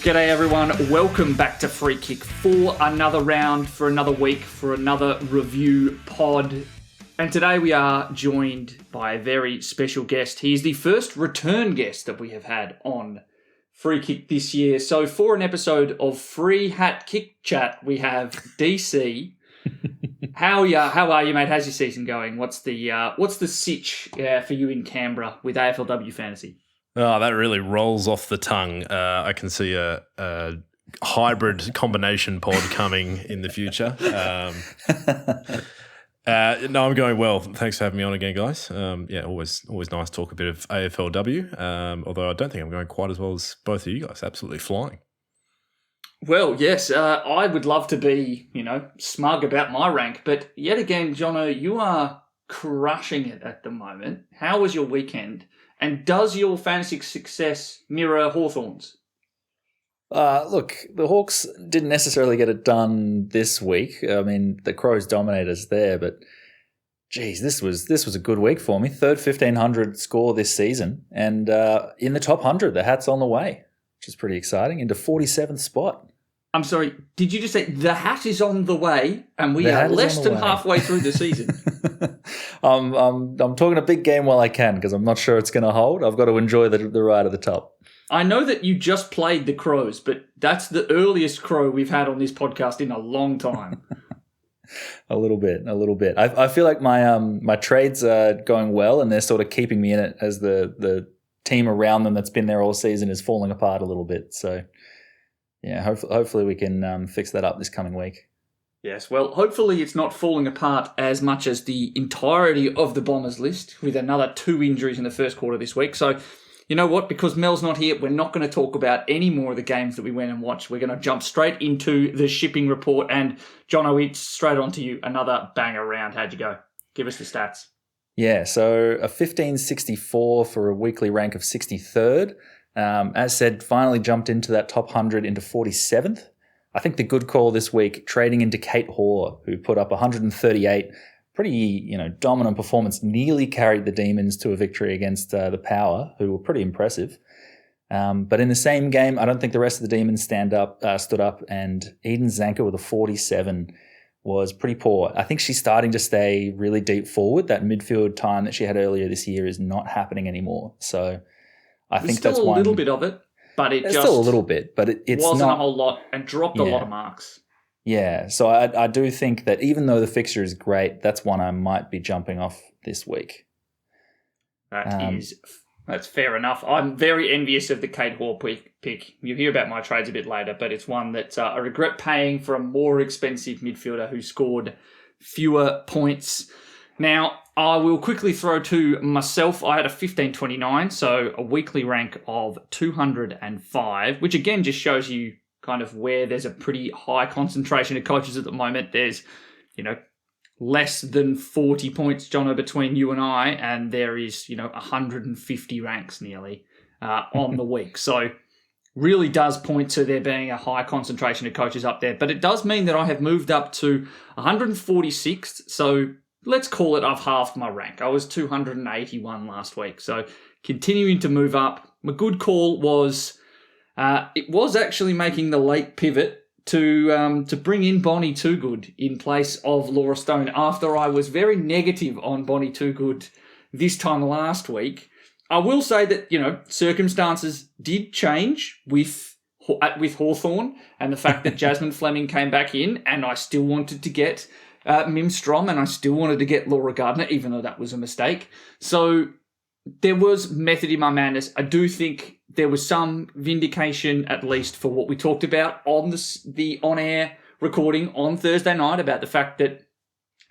G'day everyone, welcome back to Free Kick for another round, for another week, for another review pod. And today we are joined by a very special guest. He is the first return guest that we have had on Free Kick this year. So for an episode of Free Hat Kick Chat, we have DC. How are you, mate? How's your season going? What's the sitch for you in Canberra with AFLW Fantasy? Oh, that really rolls off the tongue. I can see a hybrid combination pod coming in the future. No, I'm going well. Thanks for having me on again, guys. Always nice to talk a bit of AFLW, although I don't think I'm going quite as well as both of you guys. Absolutely flying. Well, yes, I would love to be, smug about my rank, but yet again, Jono, you are crushing it at the moment. How was your weekend? And does your fantasy success mirror Hawthorn's? Look, the Hawks didn't necessarily get it done this week. I mean, the Crows dominated us there, but geez, this was a good week for me. Third 1,500 score this season, and in the top 100, the hat's on the way, which is pretty exciting. Into 47th spot. I'm sorry, did you just say the hat is on the way, and we are less than halfway through the season? I'm talking a big game while I can because I'm not sure it's going to hold. I've got to enjoy the ride at the top. I know that you just played the Crows, but that's the earliest Crow we've had on this podcast in a long time. A little bit. I feel like my trades are going well, and they're sort of keeping me in it as the team around them that's been there all season is falling apart a little bit. So, yeah, hopefully we can fix that up this coming week. Yes, well, hopefully it's not falling apart as much as the entirety of the Bombers list with another 2 injuries in the first quarter this week. So, you know what? Because Mel's not here, we're not going to talk about any more of the games that we went and watched. We're going to jump straight into the shipping report. And, Jono, it's straight on to you. Another banger round. How'd you go? Give us the stats. Yeah, so a 1564 for a weekly rank of 63rd. As said, finally jumped into that top 100 into 47th. I think the good call this week, trading into Kate Hoare, who put up 138, pretty dominant performance, nearly carried the Demons to a victory against the Power, who were pretty impressive. But in the same game, I don't think the rest of the Demons stood up, and Eden Zanker with a 47 was pretty poor. I think she's starting to stay really deep forward. That midfield time that she had earlier this year is not happening anymore. So I think that's one. Still a little bit of it. But it's just still a little bit, but it's wasn't not a whole lot and dropped a lot of marks. Yeah, so I do think that even though the fixture is great, that's one I might be jumping off this week. That's fair enough. I'm very envious of the Kate Hoare pick. You'll hear about my trades a bit later, but it's one that I regret paying for a more expensive midfielder who scored fewer points. Now, I will quickly throw to myself. I had a 1529, so a weekly rank of 205, which again just shows you kind of where there's a pretty high concentration of coaches at the moment. There's, less than 40 points, Jono, between you and there is, 150 ranks nearly on the week. So really does point to there being a high concentration of coaches up there. But it does mean that I have moved up to 146th, so let's call it I've halved my rank. I was 281 last week. So continuing to move up. My good call was, it was actually making the late pivot to bring in Bonnie Toogood in place of Laura Stone after I was very negative on Bonnie Toogood this time last week. I will say that, circumstances did change with Hawthorn and the fact that Jasmine Fleming came back in, and I still wanted to get Mim Strom, and I still wanted to get Laura Gardner, even though that was a mistake. So there was method in my madness. I do think there was some vindication, at least for what we talked about on the on-air recording on Thursday night, about the fact that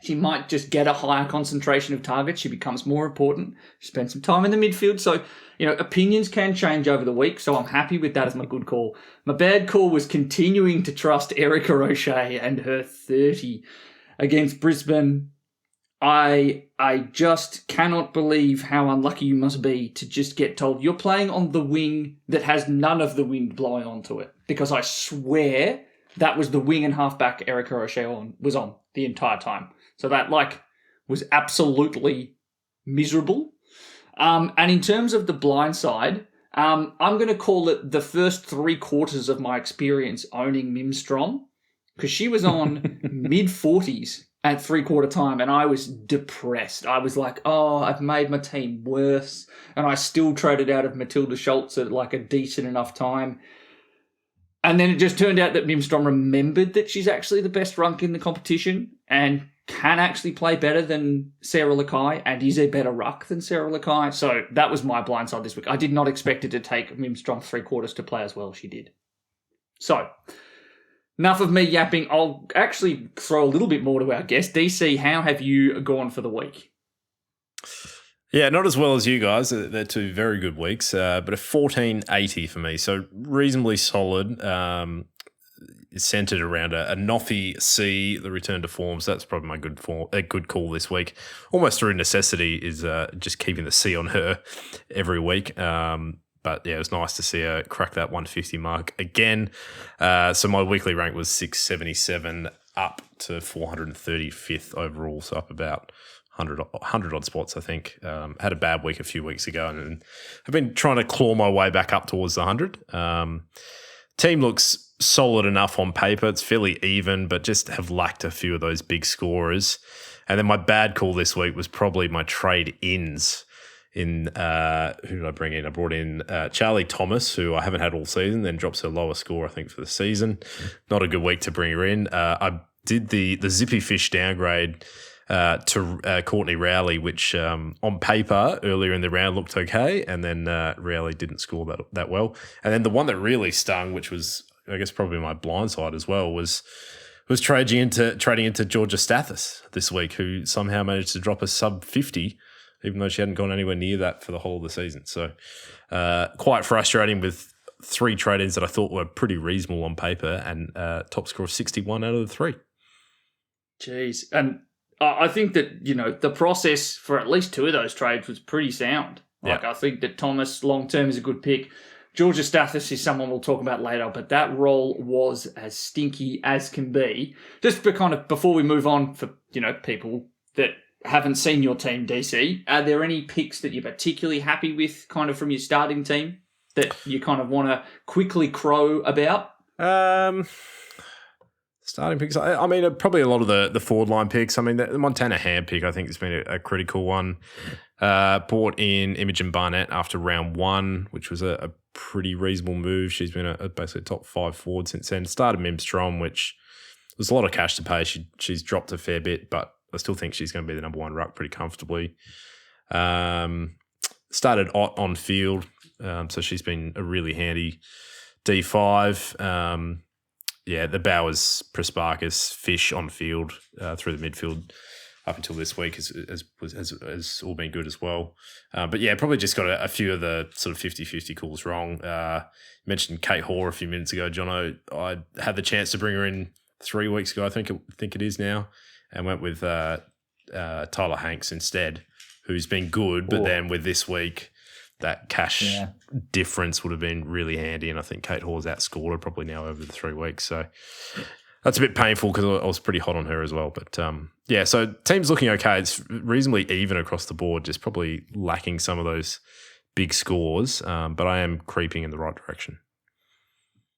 she might just get a higher concentration of targets. She becomes more important. She spends some time in the midfield. So, opinions can change over the week. So I'm happy with that as my good call. My bad call was continuing to trust Erica O'Shea and her 30 against Brisbane. I just cannot believe how unlucky you must be to just get told you're playing on the wing that has none of the wind blowing onto it. Because I swear that was the wing and halfback Erica O'Shea was on the entire time. So that was absolutely miserable. And in terms of the blind side, I'm going to call it the first 3/4 of my experience owning Mimstrom, because she was on mid-40s at 3/4 time, and I was depressed. I was like, oh, I've made my team worse, and I still traded out of Matilda Schultz at a decent enough time. And then it just turned out that Mimstrom remembered that she's actually the best runk in the competition and can actually play better than Sarah Lakai and is a better ruck than Sarah Lakai. So that was my blindside this week. I did not expect it to take Mimstrom 3/4 to play as well as she did. So, enough of me yapping. I'll actually throw a little bit more to our guest. DC, how have you gone for the week? Yeah, not as well as you guys. They're two very good weeks, but a 1480 for me. So reasonably solid. It's centered around a Noffy C, the return to form. So that's probably my good call this week. Almost through necessity is just keeping the C on her every week. But yeah, it was nice to see her crack that 150 mark again. So my weekly rank was 677 up to 435th overall. So up about 100 odd spots, I think. Had a bad week a few weeks ago and I've been trying to claw my way back up towards the 100. Team looks solid enough on paper. It's fairly even, but just have lacked a few of those big scorers. And then my bad call this week was probably my trade-ins. Who did I bring in? I brought in Charlie Thomas, who I haven't had all season, then drops her lowest score, I think, for the season. Not a good week to bring her in. I did the Zippy Fish downgrade to Courtney Rowley, which on paper earlier in the round looked okay, and then Rowley didn't score that well. And then the one that really stung, which was, I guess, probably my blind side as well, was trading into Georgia Stathis this week, who somehow managed to drop a sub 50, even though she hadn't gone anywhere near that for the whole of the season. So quite frustrating with 3 trade-ins that I thought were pretty reasonable on paper and top score of 61 out of the 3. Jeez. And I think that, the process for at least 2 of those trades was pretty sound. I think that Thomas long-term is a good pick. Georgia Stathis is someone we'll talk about later, but that role was as stinky as can be. Just before we move on, for people that haven't seen your team, DC, are there any picks that you're particularly happy with from your starting team that you want to quickly crow about? Starting picks. I mean, probably a lot of the forward line picks. I mean, the Montana Ham pick, I think, has been a critical one. Brought in Imogen Barnett after round 1, which was a pretty reasonable move. She's been basically a top 5 forward since then. Started Mimstrom, which was a lot of cash to pay. She's dropped a fair bit, but I still think she's going to be the number 1 ruck pretty comfortably. Started Ott on field, so she's been a really handy D5. The Bowers, Prasparkas, Fish on field through the midfield up until this week has all been good as well. But yeah, probably just got a few of the sort of 50-50 calls wrong. You mentioned Kate Hoare a few minutes ago, Jono. I had the chance to bring her in 3 weeks ago, I think it is now, and went with Tyler Hanks instead, who's been good, but then with this week, that cash difference would have been really handy, and I think Kate Hoare's outscored her probably now over the 3 weeks. So that's a bit painful because I was pretty hot on her as well. But so team's looking okay. It's reasonably even across the board, just probably lacking some of those big scores, but I am creeping in the right direction.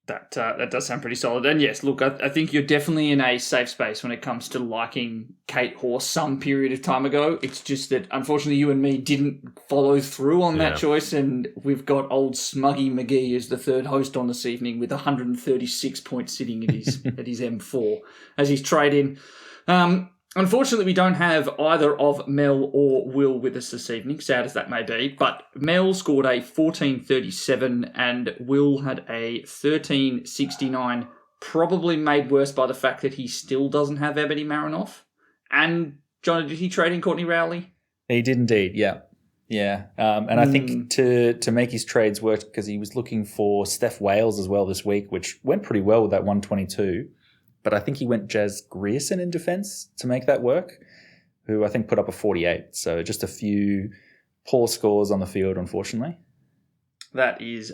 That does sound pretty solid. And yes, look, I think you're definitely in a safe space when it comes to liking Kate Hoare some period of time ago. It's just that, unfortunately, you and me didn't follow through on that choice, and we've got old Smuggy McGee as the third host on this evening with 136 points sitting at his at his M4 as he's trade-in. Unfortunately, we don't have either of Mel or Will with us this evening, sad as that may be, but Mel scored a 1437 and Will had a 1369, probably made worse by the fact that he still doesn't have Ebony Marinoff. And, John, did he trade in Courtney Rowley? He did indeed, yeah. Yeah, and I think to make his trades work, because he was looking for Steph Wales as well this week, which went pretty well with that 122. But I think he went Jazz Grierson in defence to make that work, who I think put up a 48. So just a few poor scores on the field, unfortunately. That is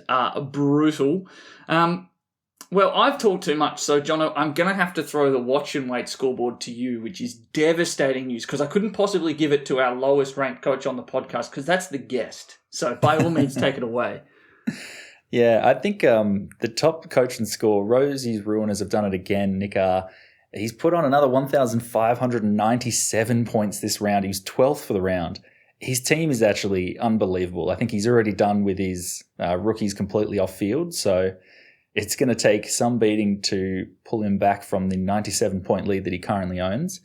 brutal. Well, I've talked too much, so Jono, I'm going to have to throw the watch and wait scoreboard to you, which is devastating news because I couldn't possibly give it to our lowest ranked coach on the podcast because that's the guest. So by all means, take it away. Yeah, I think the top coach and score, Rosie's Ruiners, have done it again. Nick, he's put on another 1,597 points this round. He was 12th for the round. His team is actually unbelievable. I think he's already done with his rookies completely off field, so it's going to take some beating to pull him back from the 97-point lead that he currently owns.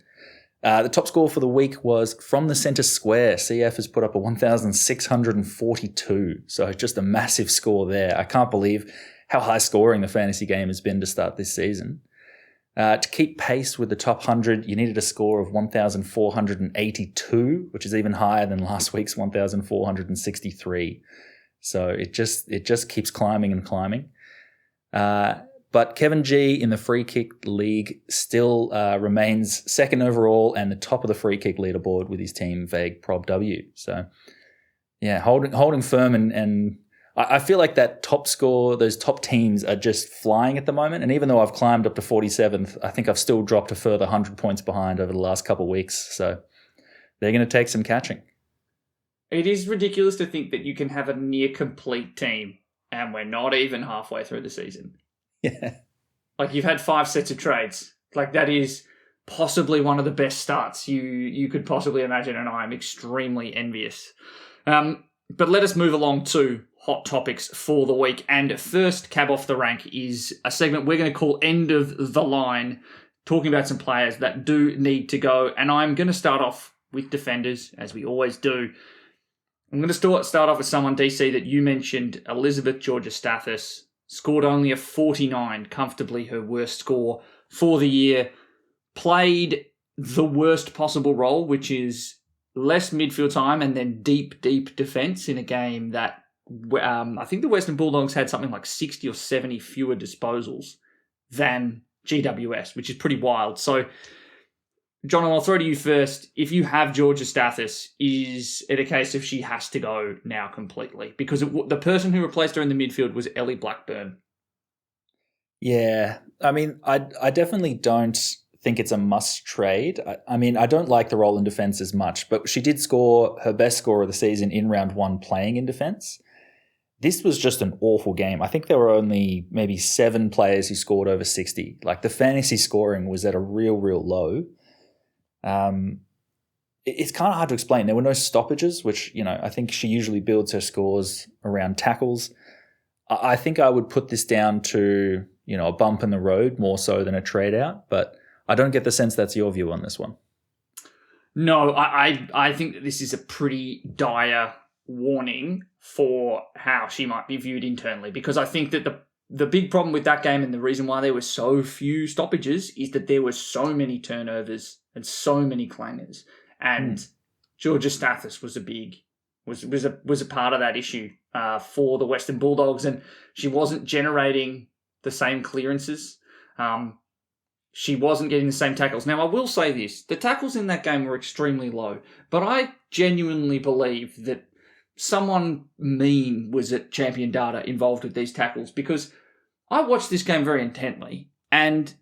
The top score for the week was from the centre square. CF has put up a 1,642, so just a massive score there. I can't believe how high scoring the fantasy game has been to start this season. To keep pace with the top 100, you needed a score of 1,482, which is even higher than last week's 1,463. So it just keeps climbing and climbing. But Kevin G in the free kick league still remains second overall and the top of the free kick leaderboard with his team Vague Prob W. So yeah, holding firm and I feel like that top score, those top teams are just flying at the moment. And even though I've climbed up to 47th, I think I've still dropped a further 100 points behind over the last couple of weeks. So they're going to take some catching. It is ridiculous to think that you can have a near complete team and we're not even halfway through the season. Yeah. Like you've had 5 sets of trades. Like that is possibly one of the best starts you could possibly imagine, and I'm extremely envious. But let us move along to hot topics for the week. And first cab off the rank is a segment we're going to call End of the Line, talking about some players that do need to go. And I'm going to start off with defenders, as we always do. I'm going to start off with someone, DC, that you mentioned, Elizabeth Georgia-Stathis, scored only a 49, comfortably her worst score for the year. Played the worst possible role, which is less midfield time and then deep defence in a game that I think the Western Bulldogs had something like 60 or 70 fewer disposals than GWS, which is pretty wild. So, John, I'll throw to you first. If you have Georgia-Stathis, is it a case of she has to go now completely? Because the person who replaced her in the midfield was Ellie Blackburn. Yeah, I mean, I definitely don't think it's a must trade. I mean, I don't like the role in defence as much, but she did score her best score of the season in round 1 playing in defence. This was just an awful game. I think there were only maybe 7 players who scored over 60. Like the fantasy scoring was at a real low. It's kind of hard to explain. There were no stoppages, which, I think she usually builds her scores around tackles. I think I would put this down to, a bump in the road more so than a trade out, but I don't get the sense that's your view on this one. No, I think that this is a pretty dire warning for how she might be viewed internally, because I think that the big problem with that game and the reason why there were so few stoppages is that there were so many turnovers and so many clangers, and Georgia-Stathis was a part of that issue for the Western Bulldogs, and she wasn't generating the same clearances. She wasn't getting the same tackles. Now, I will say this. The tackles in that game were extremely low, but I genuinely believe that someone mean was at Champion Data involved with these tackles, because I watched this game very intently, and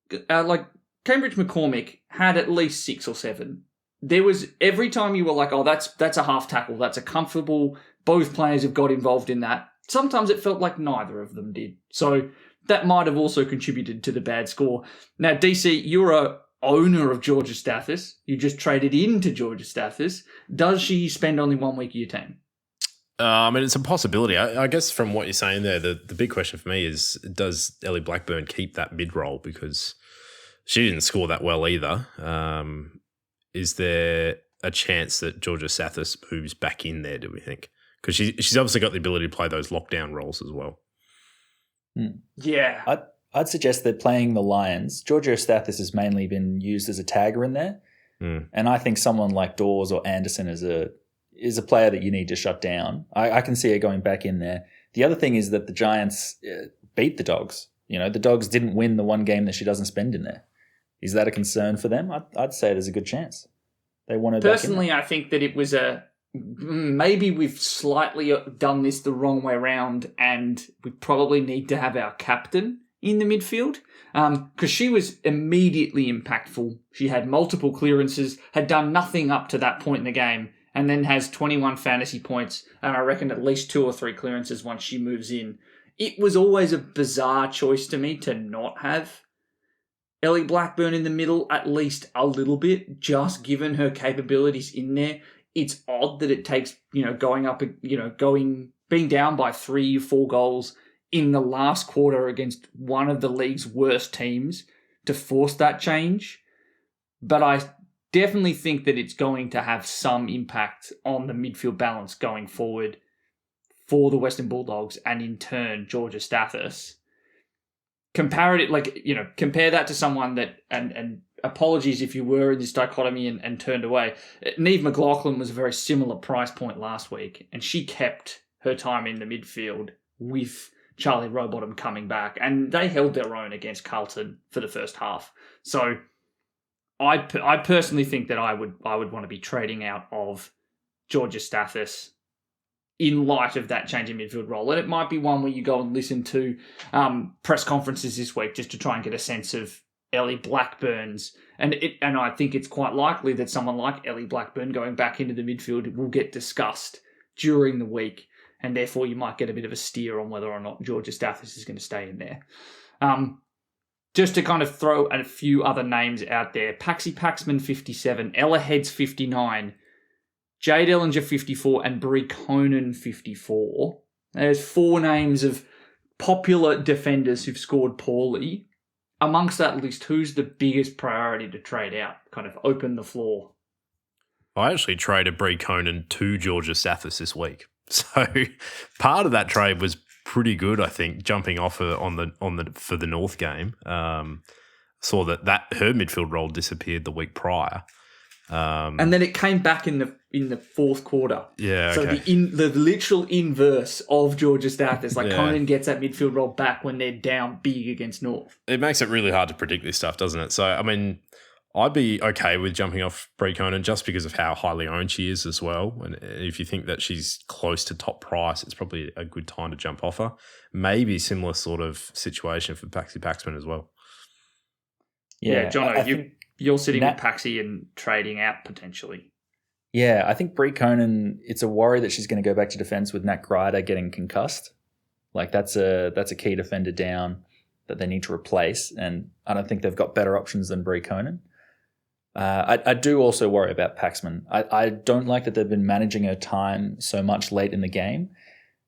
Cambridge McCormick had at least 6 or 7. There was every time you were like, oh, that's a half tackle, that's a comfortable, both players have got involved in that. Sometimes it felt like neither of them did. So that might have also contributed to the bad score. Now, DC, you're a owner of Georgia-Stathis. You just traded into Georgia-Stathis. Does she spend only 1 week of your team? I mean, it's a possibility. I guess from what you're saying there, the big question for me is, does Ellie Blackburn keep that mid-roll? Because she didn't score that well either. Is there a chance that Georgia-Stathis moves back in there, do we think? Because she's obviously got the ability to play those lockdown roles as well. Yeah. I'd suggest that playing the Lions, Georgia-Stathis has mainly been used as a tagger in there. And I think someone like Dawes or Anderson is a player that you need to shut down. I can see her going back in there. The other thing is that the Giants beat the Dogs. The Dogs didn't win the one game that she doesn't spend in there. Is that a concern for them? I'd say there's a good chance. they want her Personally, back in? I think that it was maybe we've slightly done this the wrong way around, and we probably need to have our captain in the midfield, because she was immediately impactful. She had multiple clearances, had done nothing up to that point in the game, and then has 21 fantasy points, and I reckon at least 2 or 3 clearances once she moves in. It was always a bizarre choice to me to not have Ellie Blackburn in the middle at least a little bit, just given her capabilities in there. It's odd that it takes, being down by 3-4 goals in the last quarter against one of the league's worst teams to force that change. But I definitely think that it's going to have some impact on the midfield balance going forward for the Western Bulldogs and in turn Georgia Stathis. Compare that to someone that, and apologies if you were in this dichotomy and turned away. Niamh McLaughlin was a very similar price point last week, and she kept her time in the midfield with Charlie Rowbottom coming back, and they held their own against Carlton for the first half. So I personally think that I would want to be trading out of Georgia Stathis in light of that change in midfield role. And it might be one where you go and listen to press conferences this week just to try and get a sense of Ellie Blackburn's. And I think it's quite likely that someone like Ellie Blackburn going back into the midfield will get discussed during the week. And therefore you might get a bit of a steer on whether or not Georgia Stathis is going to stay in there. Just to kind of throw a few other names out there. Paxy Paxman, 57. Ella Heads, 59. Jade Ellinger, 54, and Brie Koenen, 54. There's 4 names of popular defenders who've scored poorly. Amongst that list, who's the biggest priority to trade out? Kind of open the floor. I actually traded Brie Koenen to Georgia Stathis this week. So part of that trade was pretty good, I think, jumping off her for the North game. Saw that her midfield role disappeared the week prior. And then it came back in the fourth quarter. Yeah, so okay. the literal inverse of Georgia Stathis. Koenen gets that midfield role back when they're down big against North. It makes it really hard to predict this stuff, doesn't it? So, I mean, I'd be okay with jumping off Brie Koenen just because of how highly owned she is as well. And if you think that she's close to top price, it's probably a good time to jump off her. Maybe similar sort of situation for Paxy Paxman as well. Yeah, Jono, you're sitting with Paxy and trading out potentially. Yeah, I think Brie Koenen, it's a worry that she's going to go back to defence with Nat Grider getting concussed. That's a key defender down that they need to replace, and I don't think they've got better options than Brie Koenen. I do also worry about Paxman. I don't like that they've been managing her time so much late in the game,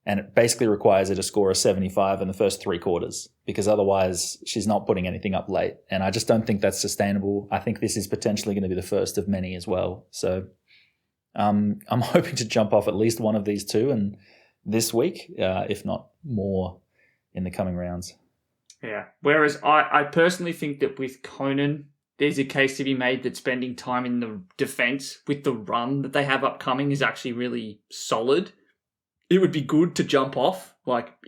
and it basically requires her to score a 75 in the first 3 quarters because otherwise she's not putting anything up late. And I just don't think that's sustainable. I think this is potentially going to be the first of many as well. So I'm hoping to jump off at least one of these 2 and this week, if not more in the coming rounds. Yeah. Whereas I personally think that with Koenen, there's a case to be made that spending time in the defence with the run that they have upcoming is actually really solid. It would be good to jump off.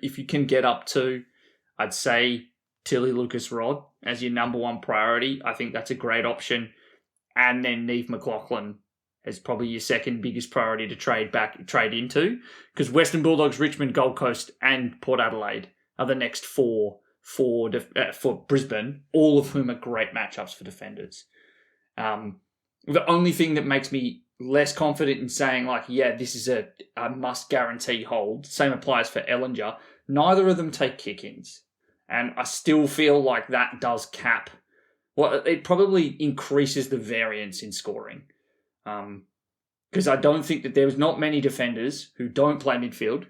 If you can get up to, I'd say, Tilly Lucas-Rod as your number 1 priority, I think that's a great option. And then Niamh McLaughlin as probably your second biggest priority to trade into. Because Western Bulldogs, Richmond, Gold Coast, and Port Adelaide are the next 4 for Brisbane, all of whom are great matchups for defenders. The only thing that makes me less confident in saying, this is a must guarantee hold, same applies for Ellinger, neither of them take kick-ins. And I still feel like that does cap. Well, it probably increases the variance in scoring. Because I don't think that there's not many defenders who don't play midfield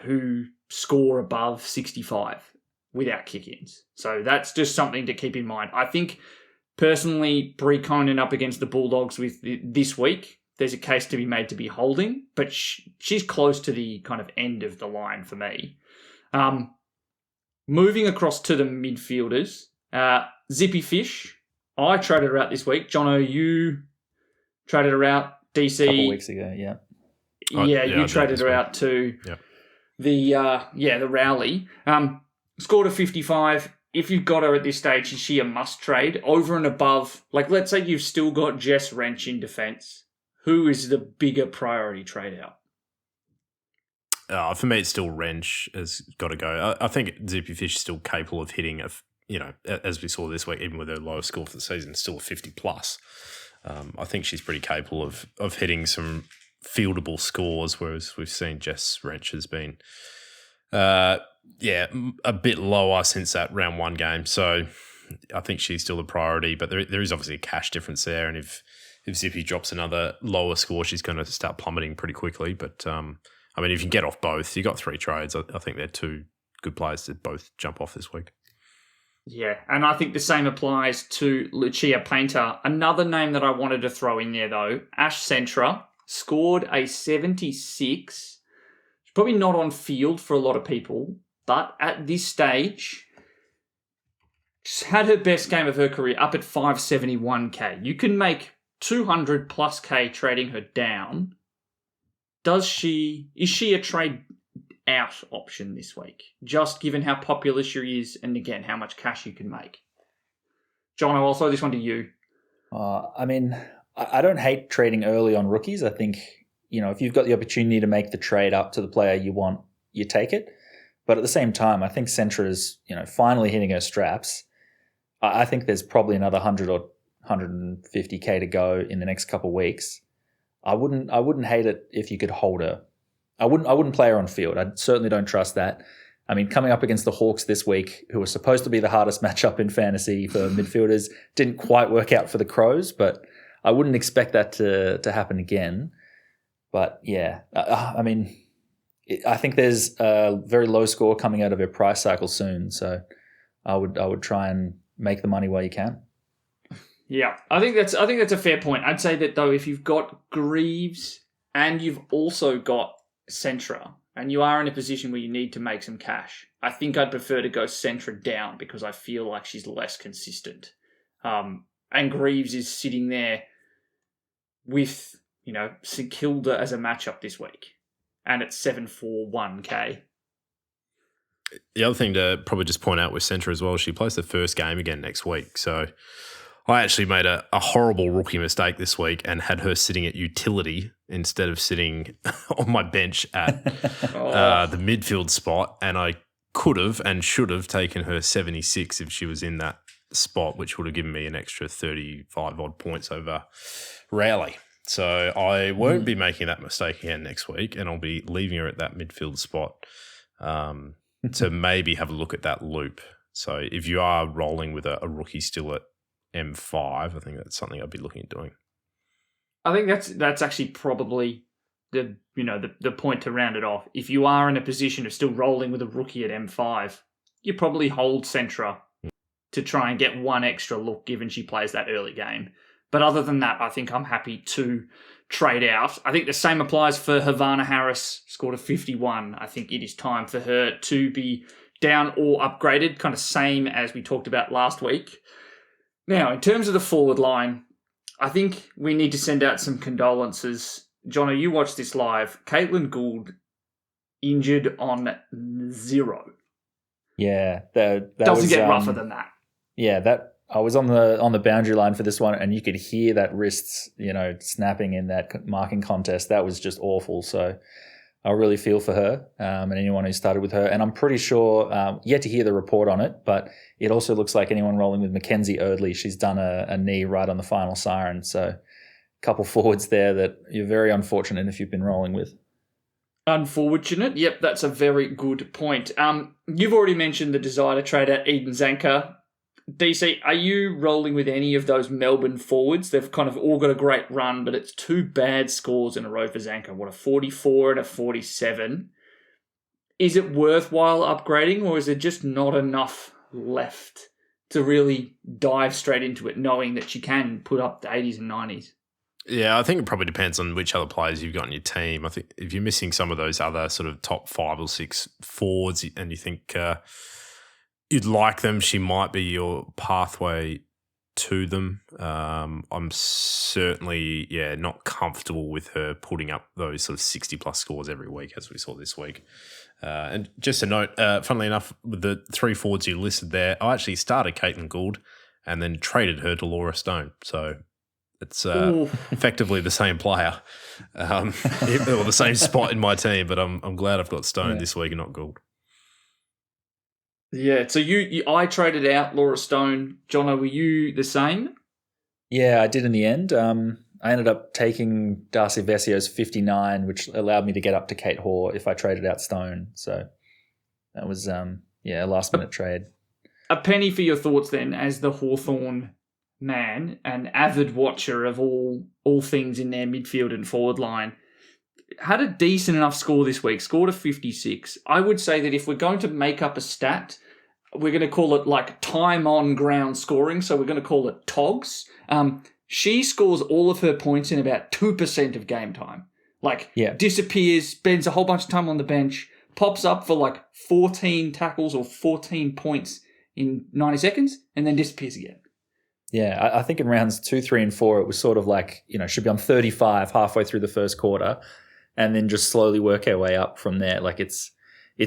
who score above 65 without kick-ins. So that's just something to keep in mind. I think, personally, Brie Koenen up against the Bulldogs with this week, there's a case to be made to be holding, but she's close to the kind of end of the line for me. Moving across to the midfielders, Zippy Fish, I traded her out this week. Jono, you traded her out. DC. A couple weeks ago, yeah. You traded her out to the Rowley. Scored a 55 if you've got her at this stage, is she a must trade over and above? Like, let's say you've still got Jess Wrench in defence. Who is the bigger priority trade out? For me, it's still Wrench has got to go. I think Zippy Fish is still capable of hitting, as we saw this week, even with her lowest score for the season, still a 50 plus. I think she's pretty capable of hitting some fieldable scores, whereas we've seen Jess Wrench has been, a bit lower since that round one game. So I think she's still the priority, but there is obviously a cash difference there. And if Zippy drops another lower score, she's going to start plummeting pretty quickly. But if you can get off both, you got 3 trades. I think they're 2 good players to both jump off this week. Yeah, and I think the same applies to Lucia Painter. Another name that I wanted to throw in there, though, Ash Centra, scored a 76. She's probably not on field for a lot of people, but at this stage, she's had her best game of her career up at 571k. You can make 200 plus k trading her down. Is she a trade out option this week, just given how popular she is and, again, how much cash you can make? John, I'll throw this one to you. I don't hate trading early on rookies. I think, if you've got the opportunity to make the trade up to the player you want, you take it. But at the same time, I think Centra is, finally hitting her straps. I think there's probably another 100 or 150k to go in the next couple of weeks. I wouldn't hate it if you could hold her. I wouldn't play her on field. I certainly don't trust that. Coming up against the Hawks this week, who were supposed to be the hardest matchup in fantasy for midfielders, didn't quite work out for the Crows, but I wouldn't expect that to happen again. But yeah, I think there's a very low score coming out of her price cycle soon, so I would try and make the money while you can. Yeah, I think that's a fair point. I'd say that, though, if you've got Greaves and you've also got Centra, and you are in a position where you need to make some cash, I think I'd prefer to go Centra down because I feel like she's less consistent. And Greaves is sitting there with, St Kilda as a matchup this week, and it's 741k. The other thing to probably just point out with Centra as well, she plays the first game again next week. So I actually made a horrible rookie mistake this week and had her sitting at utility instead of sitting on my bench at the midfield spot. And I could have and should have taken her 76 if she was in that spot, which would have given me an extra 35 odd points over Rowley. So I won't be making that mistake again next week, and I'll be leaving her at that midfield spot to maybe have a look at that loop. So if you are rolling with a rookie still at M5, I think that's something I'd be looking at doing. I think that's actually probably the point to round it off. If you are in a position of still rolling with a rookie at M5, you probably hold Centra to try and get one extra look, given she plays that early game. But other than that, I think I'm happy to trade out. I think the same applies for Havana Harris, scored a 51. I think it is time for her to be down or upgraded, kind of same as we talked about last week. Now, in terms of the forward line, I think we need to send out some condolences. Jono, you watched this live. Caitlin Gould injured on 0. Yeah, that doesn't get rougher than that. Yeah, I was on the boundary line for this one, and you could hear that wrists, snapping in that marking contest. That was just awful. So I really feel for her and anyone who started with her. And I'm pretty sure, yet to hear the report on it, but it also looks like anyone rolling with Mackenzie Erdley, she's done a knee right on the final siren. So a couple forwards there that you're very unfortunate if you've been rolling with. Unfortunate. Yep, that's a very good point. You've already mentioned the desire to trade out Eden Zanker. DC, are you rolling with any of those Melbourne forwards? They've kind of all got a great run, but it's 2 bad scores in a row for Zanker. What, a 44 and a 47? Is it worthwhile upgrading, or is there just not enough left to really dive straight into it, knowing that she can put up the 80s and 90s? Yeah, I think it probably depends on which other players you've got in your team. I think if you're missing some of those other sort of top 5 or 6 forwards and you think you'd like them, she might be your pathway to them. I'm certainly, not comfortable with her putting up those sort of 60-plus scores every week as we saw this week. And just a note, funnily enough, with the 3 forwards you listed there, I actually started Caitlin Gould and then traded her to Laura Stone. So it's effectively the same player or the same spot in my team, but I'm glad I've got Stone this week and not Gould. Yeah, so I traded out Laura Stone. Jono, were you the same? Yeah, I did in the end. I ended up taking Darcy Vessio's 59, which allowed me to get up to Kate Hoare if I traded out Stone. So that was, a last-minute trade. A penny for your thoughts then, as the Hawthorn man, an avid watcher of all things in their midfield and forward line. Had a decent enough score this week, scored a 56. I would say that if we're going to make up a stat, we're going to call it like time on ground scoring. So we're going to call it TOGS. She scores all of her points in about 2% of game time. Disappears, spends a whole bunch of time on the bench, pops up for like 14 tackles or 14 points in 90 seconds, and then disappears again. Yeah, I think in rounds 2, 3, and 4, it was sort of like, she'd be on 35 halfway through the first quarter, and then just slowly work our way up from there. Like it's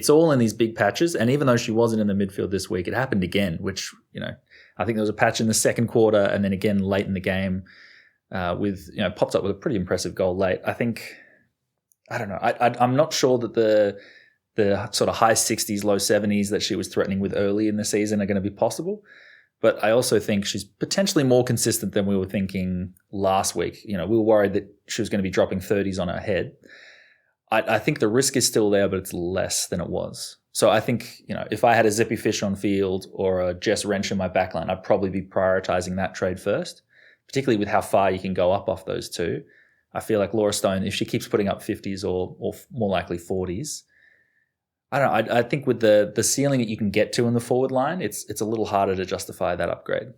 all in these big patches. And even though she wasn't in the midfield this week, it happened again, which, I think there was a patch in the second quarter and then again late in the game popped up with a pretty impressive goal late. I don't know. I'm not sure that the sort of high 60s, low 70s that she was threatening with early in the season are going to be possible. But I also think she's potentially more consistent than we were thinking last week. We were worried that she was going to be dropping 30s on her head. I think the risk is still there, but it's less than it was. So I think, if I had a Zippy Fish on field or a Jess Wrench in my backline, I'd probably be prioritizing that trade first, particularly with how far you can go up off those two. I feel like Laura Stone, if she keeps putting up 50s or more likely 40s, I don't know. I think with the ceiling that you can get to in the forward line, it's a little harder to justify that upgrade.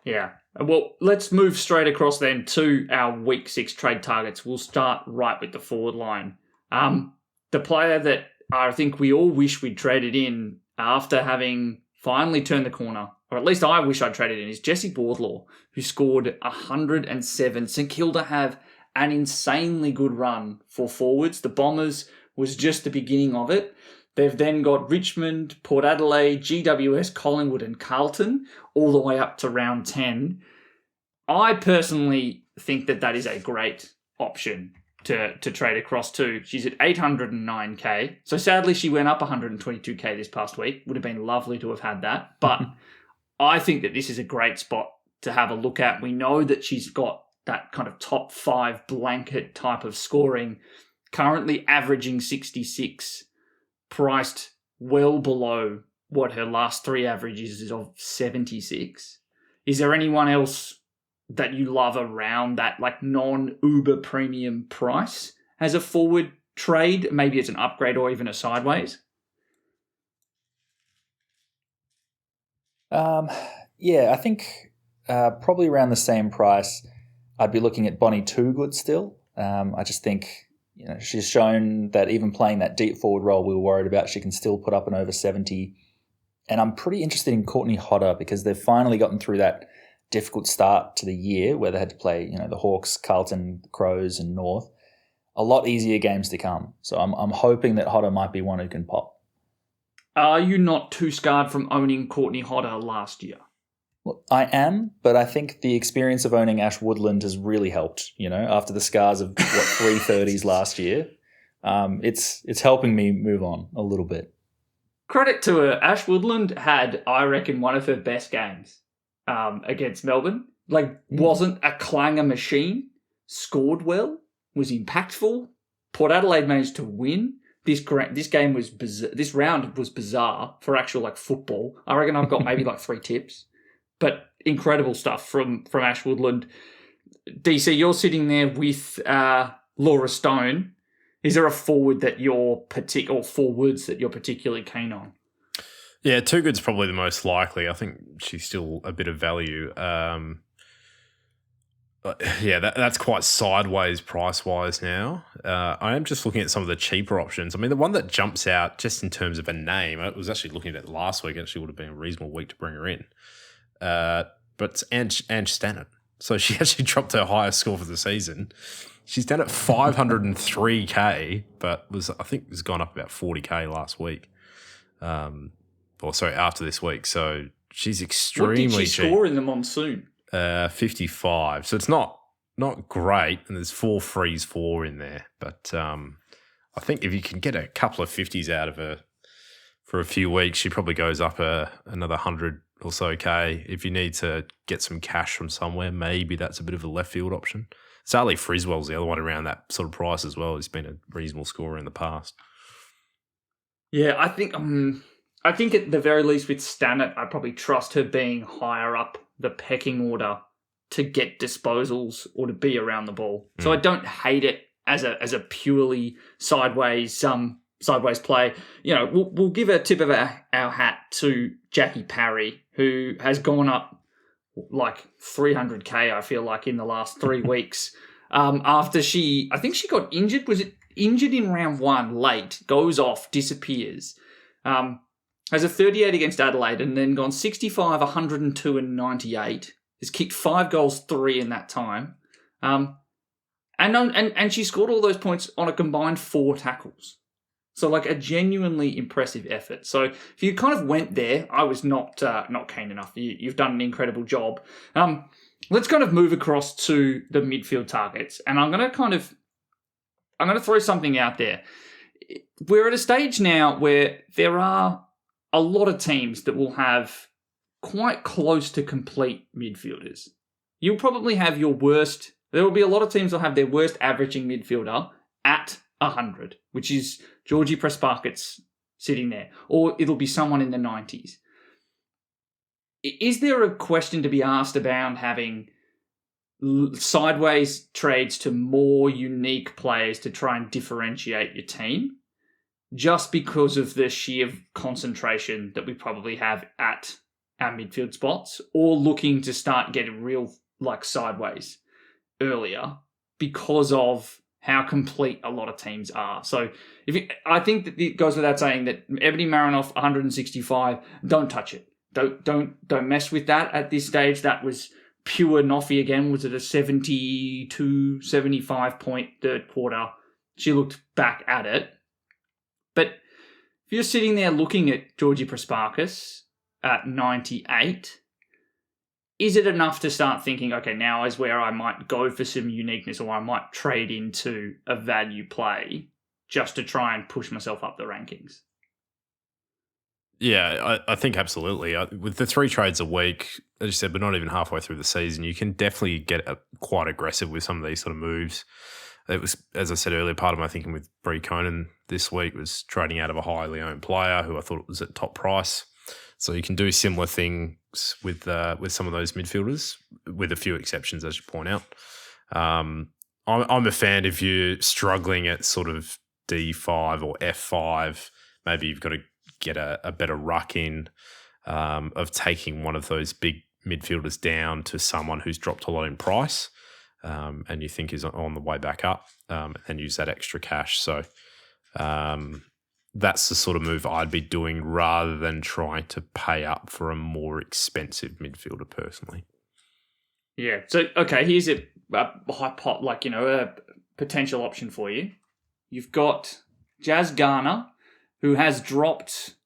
Yeah. Well, let's move straight across then to our Week 6 trade targets. We'll start right with the forward line. The player that I think we all wish we'd traded in after having finally turned the corner, or at least I wish I'd traded in, is Jessie Boardlaw, who scored 107. St Kilda have an insanely good run for forwards. The Bombers was just the beginning of it. They've then got Richmond, Port Adelaide, GWS, Collingwood and Carlton all the way up to round 10. I personally think that is a great option to trade across to. She's at 809k. So sadly, she went up 122k this past week. Would have been lovely to have had that. But I think that this is a great spot to have a look at. We know that she's got that kind of top 5 blanket type of scoring, currently averaging 66, priced well below what her last 3 averages is of 76. Is there anyone else that you love around that like non-Uber premium price as a forward trade? Maybe it's an upgrade or even a sideways. I think probably around the same price. I'd be looking at Bonnie Toogood still. I just think she's shown that even playing that deep forward role we were worried about, she can still put up an over 70. And I'm pretty interested in Courtney Hodder because they've finally gotten through that difficult start to the year where they had to play, the Hawks, Carlton, Crows and North. A lot easier games to come. So I'm hoping that Hodder might be one who can pop. Are you not too scarred from owning Courtney Hodder last year? Well, I am, but I think the experience of owning Ash Woodland has really helped, after the scars of 330s last year. It's helping me move on a little bit. Credit to her. Ash Woodland had, I reckon, one of her best games against Melbourne. Wasn't a clanger machine, scored well, was impactful. Port Adelaide managed to win. This game was bizarre. This round was bizarre for actual football. I reckon I've got maybe 3 tips. But incredible stuff from Ash Woodland. DC, you're sitting there with Laura Stone. Is there a forward that or forwards that you're particularly keen on? Yeah, Toogood's probably the most likely. I think she's still a bit of value. That's quite sideways price-wise now. I am just looking at some of the cheaper options. I mean, the one that jumps out just in terms of a name, I was actually looking at it last week. It actually would have been a reasonable week to bring her in. But but it's Ange Stannard. So she actually dropped her highest score for the season. She's down at 503k, but I think has gone up about 40k last week. After this week. So she's extremely cheap. What did she score in the monsoon? 55. So it's not great, and there's 4 frees 4 in there. But I think if you can get a couple of 50s out of her for a few weeks, she probably goes up another 100 or so K. If you need to get some cash from somewhere, maybe that's a bit of a left field option. Sally Friswell's the other one around that sort of price as well. He's been a reasonable scorer in the past. Yeah, I think at the very least with Stannard, I probably trust her being higher up the pecking order to get disposals or to be around the ball. So I don't hate it as a purely sideways play. You know, we'll give a tip of our hat to Jackie Parry, who has gone up like 300k, I feel like, in the last 3 weeks. After I think she got injured. Was it injured in round 1 late, goes off, disappears. Has a 38 against Adelaide and then gone 65, 102 and 98. Has kicked 5 goals, 3 in that time. And she scored all those points on a combined 4 tackles. So like a genuinely impressive effort. So if you kind of went there, I was not keen enough. You've done an incredible job. Let's kind of move across to the midfield targets. And I'm going to throw something out there. We're at a stage now where there are a lot of teams that will have quite close to complete midfielders. You'll probably have your worst. There will be a lot of teams that will have their worst averaging midfielder at 100, which is Georgie Prespakis sitting there, or it'll be someone in the 90s. Is there a question to be asked about having sideways trades to more unique players to try and differentiate your team, just because of the sheer concentration that we probably have at our midfield spots, or looking to start getting real like sideways earlier because of how complete a lot of teams are? So I think that it goes without saying that Ebony Marinoff 165, don't touch it. Don't mess with that at this stage. That was pure Noffy again. Was it a 72, 75 point third quarter? She looked back at it. But if you're sitting there looking at Georgie Prespakis at 98, is it enough to start thinking, okay, now is where I might go for some uniqueness, or I might trade into a value play just to try and push myself up the rankings? Yeah, I think absolutely. With the 3 trades a week, as you said, we're not even halfway through the season. You can definitely get quite aggressive with some of these sort of moves. It was, as I said earlier, part of my thinking with Bree Koenen this week was trading out of a highly owned player who I thought was at top price. So you can do similar things with some of those midfielders, with a few exceptions, as you point out. I'm a fan if you're struggling at sort of D5 or F5, maybe you've got to get a better ruck in of taking one of those big midfielders down to someone who's dropped a lot in price and you think is on the way back up, and use that extra cash. So that's the sort of move I'd be doing rather than trying to pay up for a more expensive midfielder personally. Yeah. So, okay, here's a potential option for you. You've got Jazz Garner, who has dropped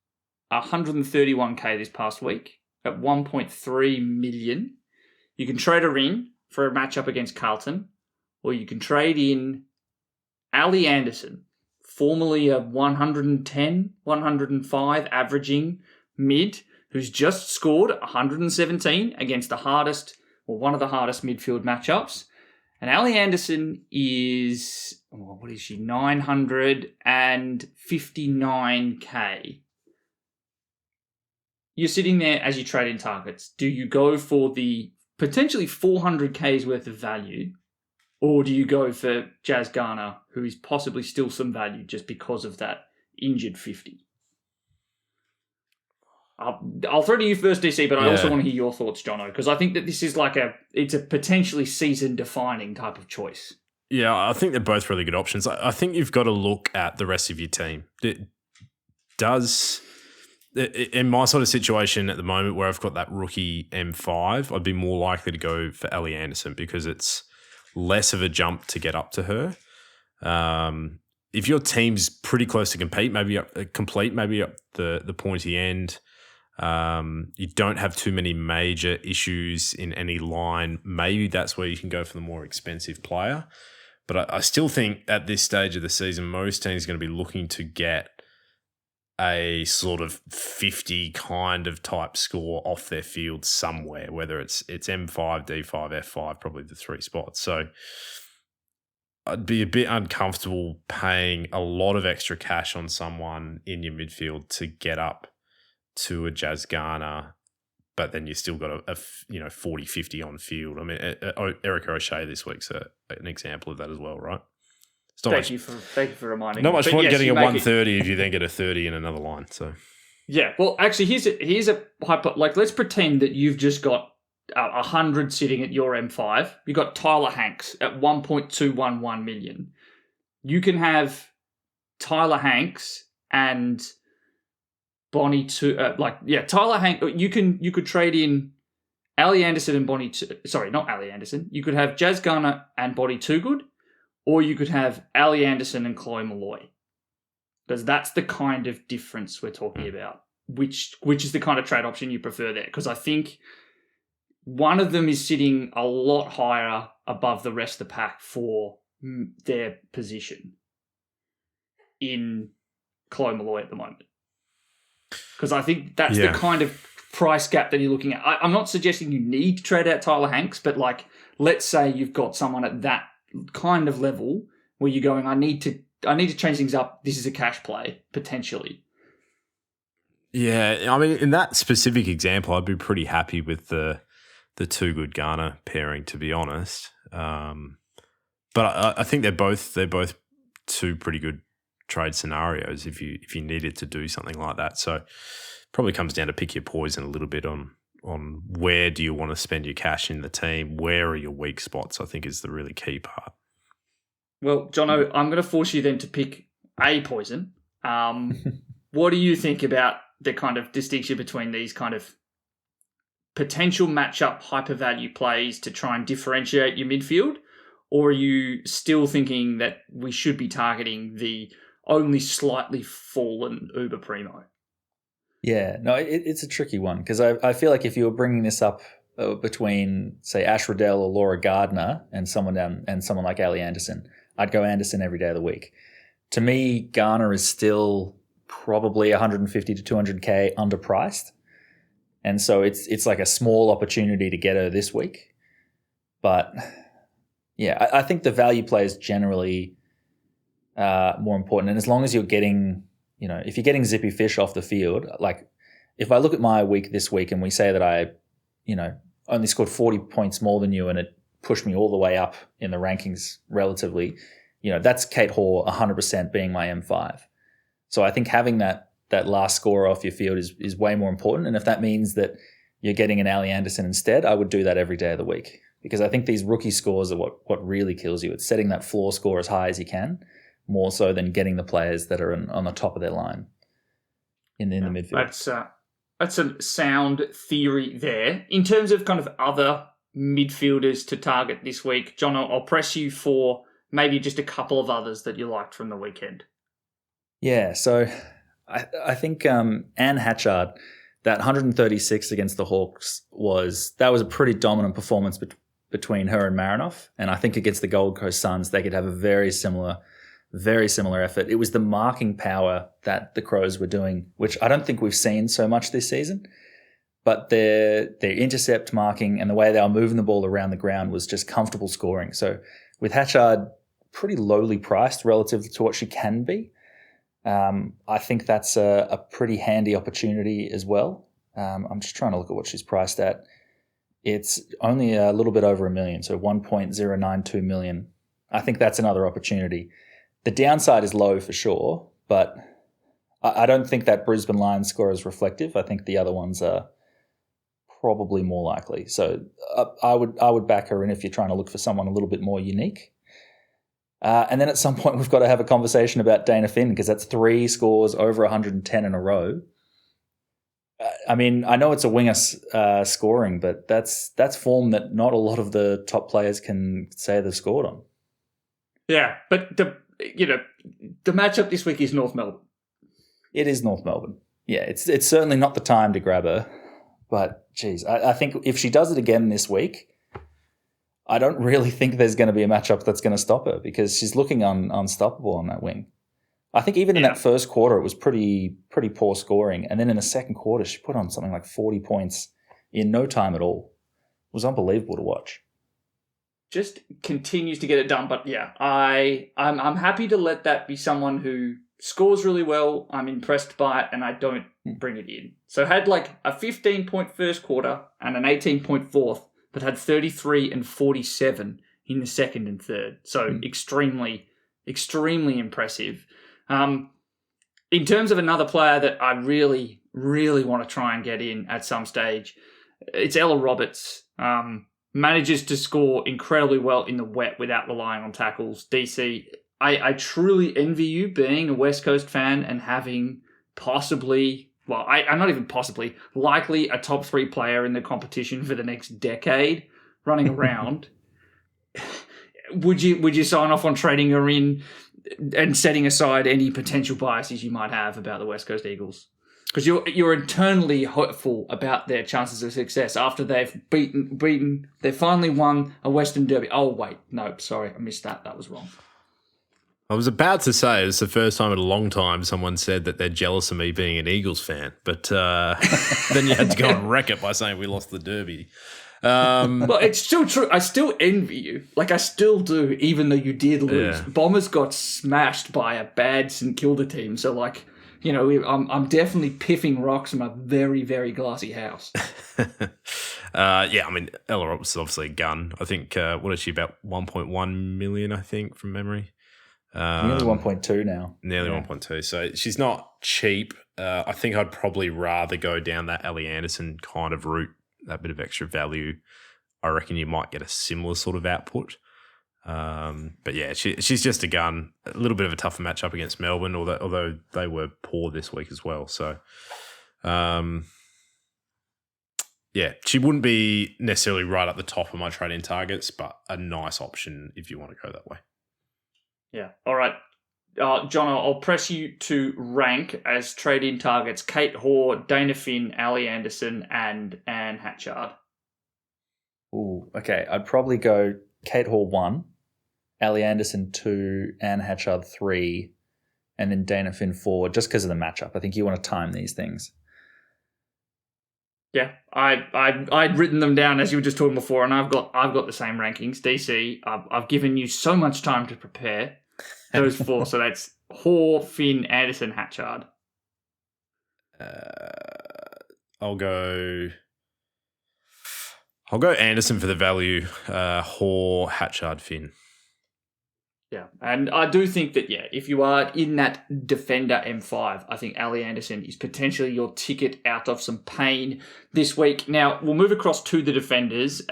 131k this past week at 1.3 million. You can trade her in for a matchup against Carlton, or you can trade in AAnderson, formerly a 110, 105 averaging mid, who's just scored 117 against the hardest, or one of the hardest midfield matchups. And AAnderson is, what is she, 959k. You're sitting there as you trade in targets. Do you go for the potentially 400k's worth of value, or do you go for Jazz Garner, who is possibly still some value just because of that injured 50? I'll throw to you first, DC, but I also want to hear your thoughts, Jono, because I think that this is it's a potentially season-defining type of choice. Yeah, I think they're both really good options. I think you've got to look at the rest of your team. in my sort of situation at the moment where I've got that rookie M5, I'd be more likely to go for Ellie Anderson because it's less of a jump to get up to her. If your team's pretty close to complete, maybe up the pointy end, you don't have too many major issues in any line, maybe that's where you can go for the more expensive player. But I still think at this stage of the season, most teams are going to be looking to get a sort of 50 kind of type score off their field somewhere, whether it's M5, D5, F5, probably the three spots. So I'd be a bit uncomfortable paying a lot of extra cash on someone in your midfield to get up to a Jazz Garner, but then you still got a 40-50 on field. I mean, Eric O'Shea this week's an example of that as well, right? Thank you for reminding me. Not much fun getting a 130 if you then get a 30 in another line. So yeah, well, actually, here's a let's pretend that you've just got 100 sitting at your M5. You've got Tyler Hanks at 1.211 million. You can have Tyler Hanks and Bonnie Tyler Hanks. You could trade in Ali Anderson and Bonnie. Sorry, not Ali Anderson. You could have Jazz Garner and Bonnie Toogood. Or you could have Ali Anderson and Chloe Molloy. Because that's the kind of difference we're talking about. Which is the kind of trade option you prefer there. Because I think one of them is sitting a lot higher above the rest of the pack for their position in Chloe Molloy at the moment. Because I think that's the kind of price gap that you're looking at. I'm not suggesting you need to trade out Tyler Hanks, but let's say you've got someone at that kind of level where you're going, I need to change things up. This is a cash play, potentially. Yeah, I mean, in that specific example, I'd be pretty happy with the Toogood Garner pairing, to be honest. But I think they're both two pretty good trade scenarios if you needed to do something like that. So probably comes down to pick your poison a little bit on where do you want to spend your cash in the team, where are your weak spots, I think is the really key part. Well, Jono, I'm going to force you then to pick a poison. What do you think about the kind of distinction between these kind of potential matchup hyper-value plays to try and differentiate your midfield? Or are you still thinking that we should be targeting the only slightly fallen Uber Primo? Yeah, no, it's a tricky one because I feel like if you were bringing this up between, say, Ash Riddell or Laura Gardner and someone like Ali Anderson, I'd go Anderson every day of the week. To me, Garner is still probably 150 to 200K underpriced. And so it's like a small opportunity to get her this week. But yeah, I think the value play is generally more important. And as long as you're getting, if you're getting zippy fish off the field, like if I look at my week this week and we say that I, only scored 40 points more than you and it pushed me all the way up in the rankings relatively, that's Kate Hoare 100% being my M5. So I think having that last score off your field is way more important. And if that means that you're getting an Ali Anderson instead, I would do that every day of the week because I think these rookie scores are what really kills you. It's setting that floor score as high as you can, more so than getting the players that are on the top of their line in the midfield. That's a sound theory there. In terms of kind of other midfielders to target this week, John, I'll press you for maybe just a couple of others that you liked from the weekend. Yeah, so I think Anne Hatchard, that 136 against the Hawks was a pretty dominant performance between her and Marinoff. And I think against the Gold Coast Suns, they could have a very similar effort. It was the marking power that the Crows were doing, which I don't think we've seen so much this season. But their intercept marking and the way they were moving the ball around the ground was just comfortable scoring. So with Hatchard pretty lowly priced relative to what she can be, I think that's a pretty handy opportunity as well. I'm just trying to look at what she's priced at. It's only a little bit over $1 million, so 1.092 million. I think that's another opportunity. The downside is low for sure, but I don't think that Brisbane Lions score is reflective. I think the other ones are probably more likely. So I would back her in if you're trying to look for someone a little bit more unique. And then at some point we've got to have a conversation about Dana Finn because that's 3 scores over 110 in a row. I mean, I know it's a winger scoring, but that's form that not a lot of the top players can say they've scored on. Yeah, but the matchup this week is North Melbourne. It is North Melbourne. Yeah, it's certainly not the time to grab her. But, geez, I think if she does it again this week, I don't really think there's going to be a matchup that's going to stop her because she's looking unstoppable on that wing. I think even in that first quarter, it was pretty poor scoring. And then in the second quarter, she put on something like 40 points in no time at all. It was unbelievable to watch. Just continues to get it done. But yeah, I'm happy to let that be someone who scores really well. I'm impressed by it and I don't bring it in. So had like a 15-point first quarter and an 18-point fourth, but had 33 and 47 in the second and third. So extremely, extremely impressive. In terms of another player that I really, really want to try and get in at some stage, it's Ella Roberts. Manages to score incredibly well in the wet without relying on tackles. DC, I truly envy you being a West Coast fan and having possibly, I'm not even possibly, likely a top 3 player in the competition for the next decade running around. Would you sign off on trading her in and setting aside any potential biases you might have about the West Coast Eagles? Because you're internally hopeful about their chances of success after they've they finally won a Western Derby. Oh, wait, no, sorry, I missed that. That was wrong. I was about to say it's the first time in a long time someone said that they're jealous of me being an Eagles fan, but then you had to go and wreck it by saying we lost the Derby. Well, it's still true. I still envy you. Like, I still do, even though you did lose. Yeah. Bombers got smashed by a bad St Kilda team, so, like, you know, I'm definitely piffing rocks from a very, very glassy house. Yeah, I mean, Ella Roberts is obviously a gun. I think, what is she, about 1.1 million, I think, from memory? Nearly 1.2 now. Nearly 1.2. So she's not cheap. I think I'd probably rather go down that AAnderson kind of route, that bit of extra value. I reckon you might get a similar sort of output. But yeah, she's just a gun. A little bit of a tougher matchup against Melbourne, although they were poor this week as well. So, yeah, she wouldn't be necessarily right at the top of my trade-in targets, but a nice option if you want to go that way. Yeah. All right. Jono, I'll press you to rank as trade-in targets Kate Hoare, Dana Finn, Ali Anderson, and Anne Hatchard. Ooh, okay. I'd probably go Kate Hoare 1, Ali Anderson 2, Anne Hatchard 3, and then Dana Finn 4, just because of the matchup. I think you want to time these things. Yeah, I'd written them down as you were just talking before, and I've got the same rankings. DC, I've given you so much time to prepare those 4, so that's Hoare, Finn, Anderson, Hatchard. I'll go Anderson for the value. Hoare, Hatchard, Finn. Yeah, and I do think that, yeah, if you are in that defender M5, I think Ali Anderson is potentially your ticket out of some pain this week. Now, we'll move across to the defenders.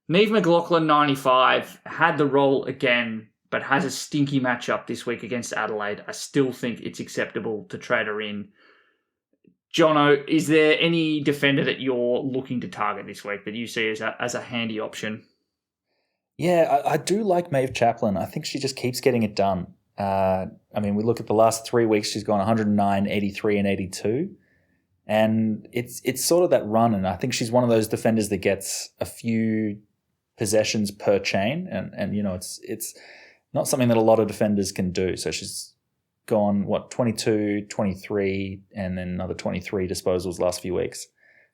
Neve McLaughlin, 95, had the role again, but has a stinky matchup this week against Adelaide. I still think it's acceptable to trade her in. Jono, is there any defender that you're looking to target this week that you see as a handy option? Yeah, I do like Maeve Chaplin. I think she just keeps getting it done. I mean, we look at the last 3 weeks, she's gone 109, 83, and 82. And it's sort of that run, and I think she's one of those defenders that gets a few possessions per chain, and you know, it's not something that a lot of defenders can do. So she's gone, 22, 23, and then another 23 disposals last few weeks.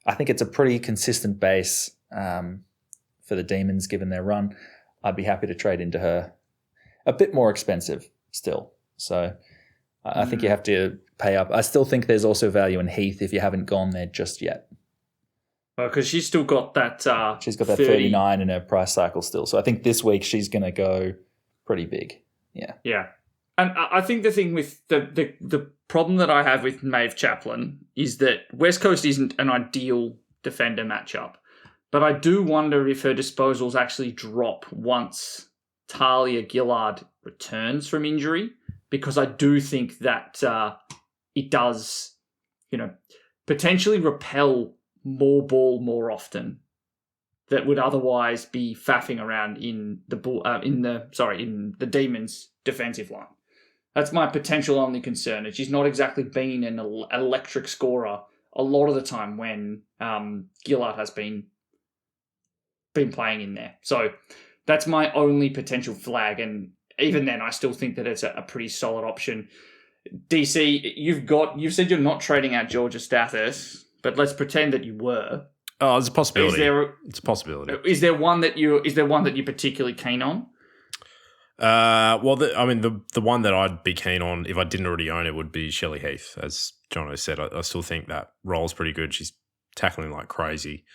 I think it's a pretty consistent base for the Demons, given their run. I'd be happy to trade into her. A bit more expensive still. So I think you have to pay up. I still think there's also value in Heath if you haven't gone there just yet. Well, because she's still got that... she's got that 39 in her price cycle still. So I think this week she's going to go pretty big. Yeah. Yeah. And I think the thing with the problem that I have with Maeve Chaplin is that West Coast isn't an ideal defender matchup. But I do wonder if her disposals actually drop once Talia Gillard returns from injury, because I do think that it does, you know, potentially repel more ball more often that would otherwise be faffing around in the Demons' defensive line. That's my potential only concern. And she's not exactly been an electric scorer a lot of the time when Gillard has been playing in there. So that's my only potential flag. And even then, I still think that it's a pretty solid option. DC, you've said you're not trading out Georgia Stathis, but let's pretend that you were. Oh, it's a possibility. It's a possibility. Is there one that you're particularly keen on? The one that I'd be keen on if I didn't already own it would be Shelly Heath. As Jono said, I still think that role's pretty good. She's tackling like crazy.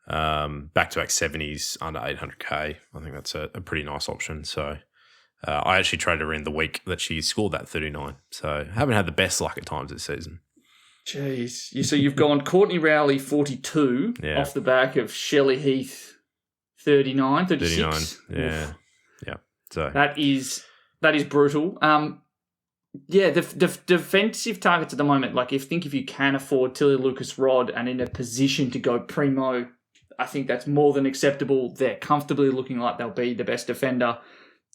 Back-to-back 70s under 800k. I think that's a pretty nice option. So I actually traded her in the week that she scored that 39. So I haven't had the best luck at times this season. Jeez. So you've gone Courtney Rowley 42 off the back of Shelly Heath 39, 36. 39, yeah. Oof. Yeah. So that is brutal. The defensive targets at the moment, like if you can afford Tilly Lucas-Rod and in a position to go primo, I think that's more than acceptable. They're comfortably looking like they'll be the best defender.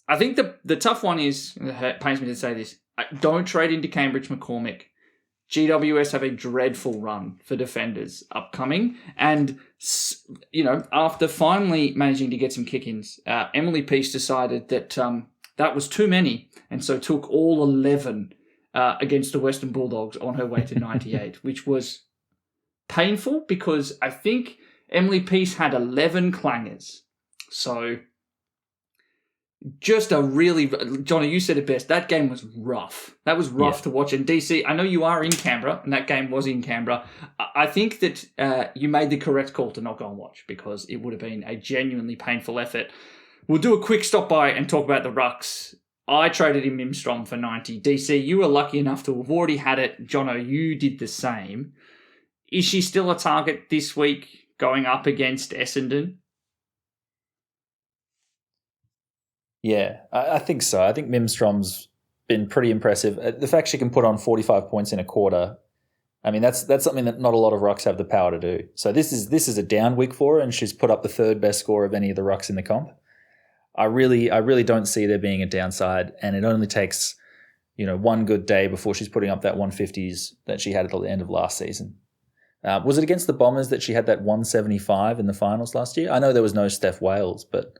I think the tough one is, it pains me to say this, don't trade into Cambridge McCormick. GWS have a dreadful run for defenders upcoming. And, after finally managing to get some kick-ins, Emily Peace decided that that was too many, and so took all 11 against the Western Bulldogs on her way to 98, which was painful because I think Emily Peace had 11 clangers. So just a really... Johnny, you said it best. That game was rough. That was rough to watch. And DC, I know you are in Canberra, and that game was in Canberra. I think that you made the correct call to not go and watch because it would have been a genuinely painful effort. We'll do a quick stop by and talk about the rucks. I traded in Mimstrom for 90. DC, you were lucky enough to have already had it. Jono, you did the same. Is she still a target this week going up against Essendon? Yeah, I think so. I think Mimstrom's been pretty impressive. The fact she can put on 45 points in a quarter, I mean, that's something that not a lot of rucks have the power to do. So this is a down week for her, and she's put up the third best score of any of the rucks in the comp. I really don't see there being a downside, and it only takes, one good day before she's putting up that 150s that she had at the end of last season. Was it against the Bombers that she had that 175 in the finals last year? I know there was no Steph Wales, but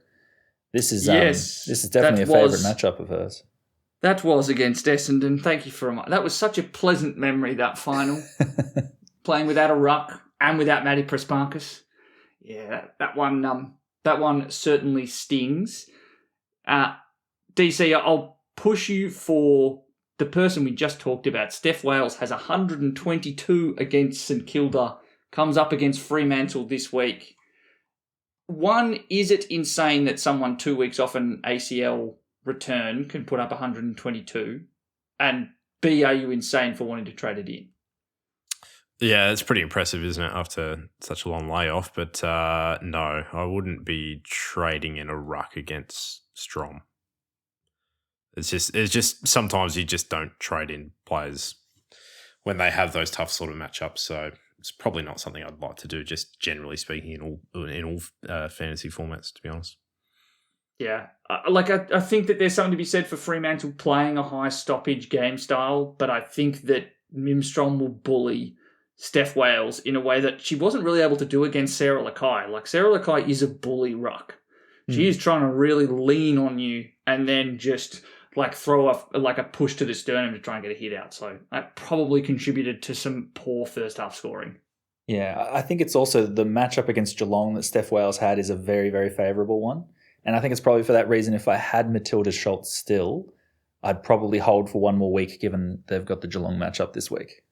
this is definitely a favourite matchup of hers. That was against Essendon. Thank you for that. Was such a pleasant memory, that final. Playing without a ruck and without Maddie Prespakis. Yeah, that one certainly stings. DC, I'll push you for the person we just talked about. Steph Wales has 122 against St Kilda. Comes up against Fremantle this week. One, is it insane that someone 2 weeks off an ACL return can put up 122? And B, are you insane for wanting to trade it in? Yeah, it's pretty impressive, isn't it, after such a long layoff? But no, I wouldn't be trading in a ruck against Strom. It's just sometimes you just don't trade in players when they have those tough sort of matchups. So it's probably not something I'd like to do, just generally speaking, in all fantasy formats, to be honest. Yeah, I think that there's something to be said for Fremantle playing a high stoppage game style, but I think that Mimstrom will bully Steph Wales in a way that she wasn't really able to do against Sarah Lakai. Like, Sarah Lakai is a bully ruck. She is trying to really lean on you and then just throw a push to the sternum to try and get a hit out. So that probably contributed to some poor first half scoring. Yeah, I think it's also the matchup against Geelong that Steph Wales had is a very, very favourable one. And I think it's probably for that reason, if I had Matilda Schultz still, I'd probably hold for one more week given they've got the Geelong matchup this week.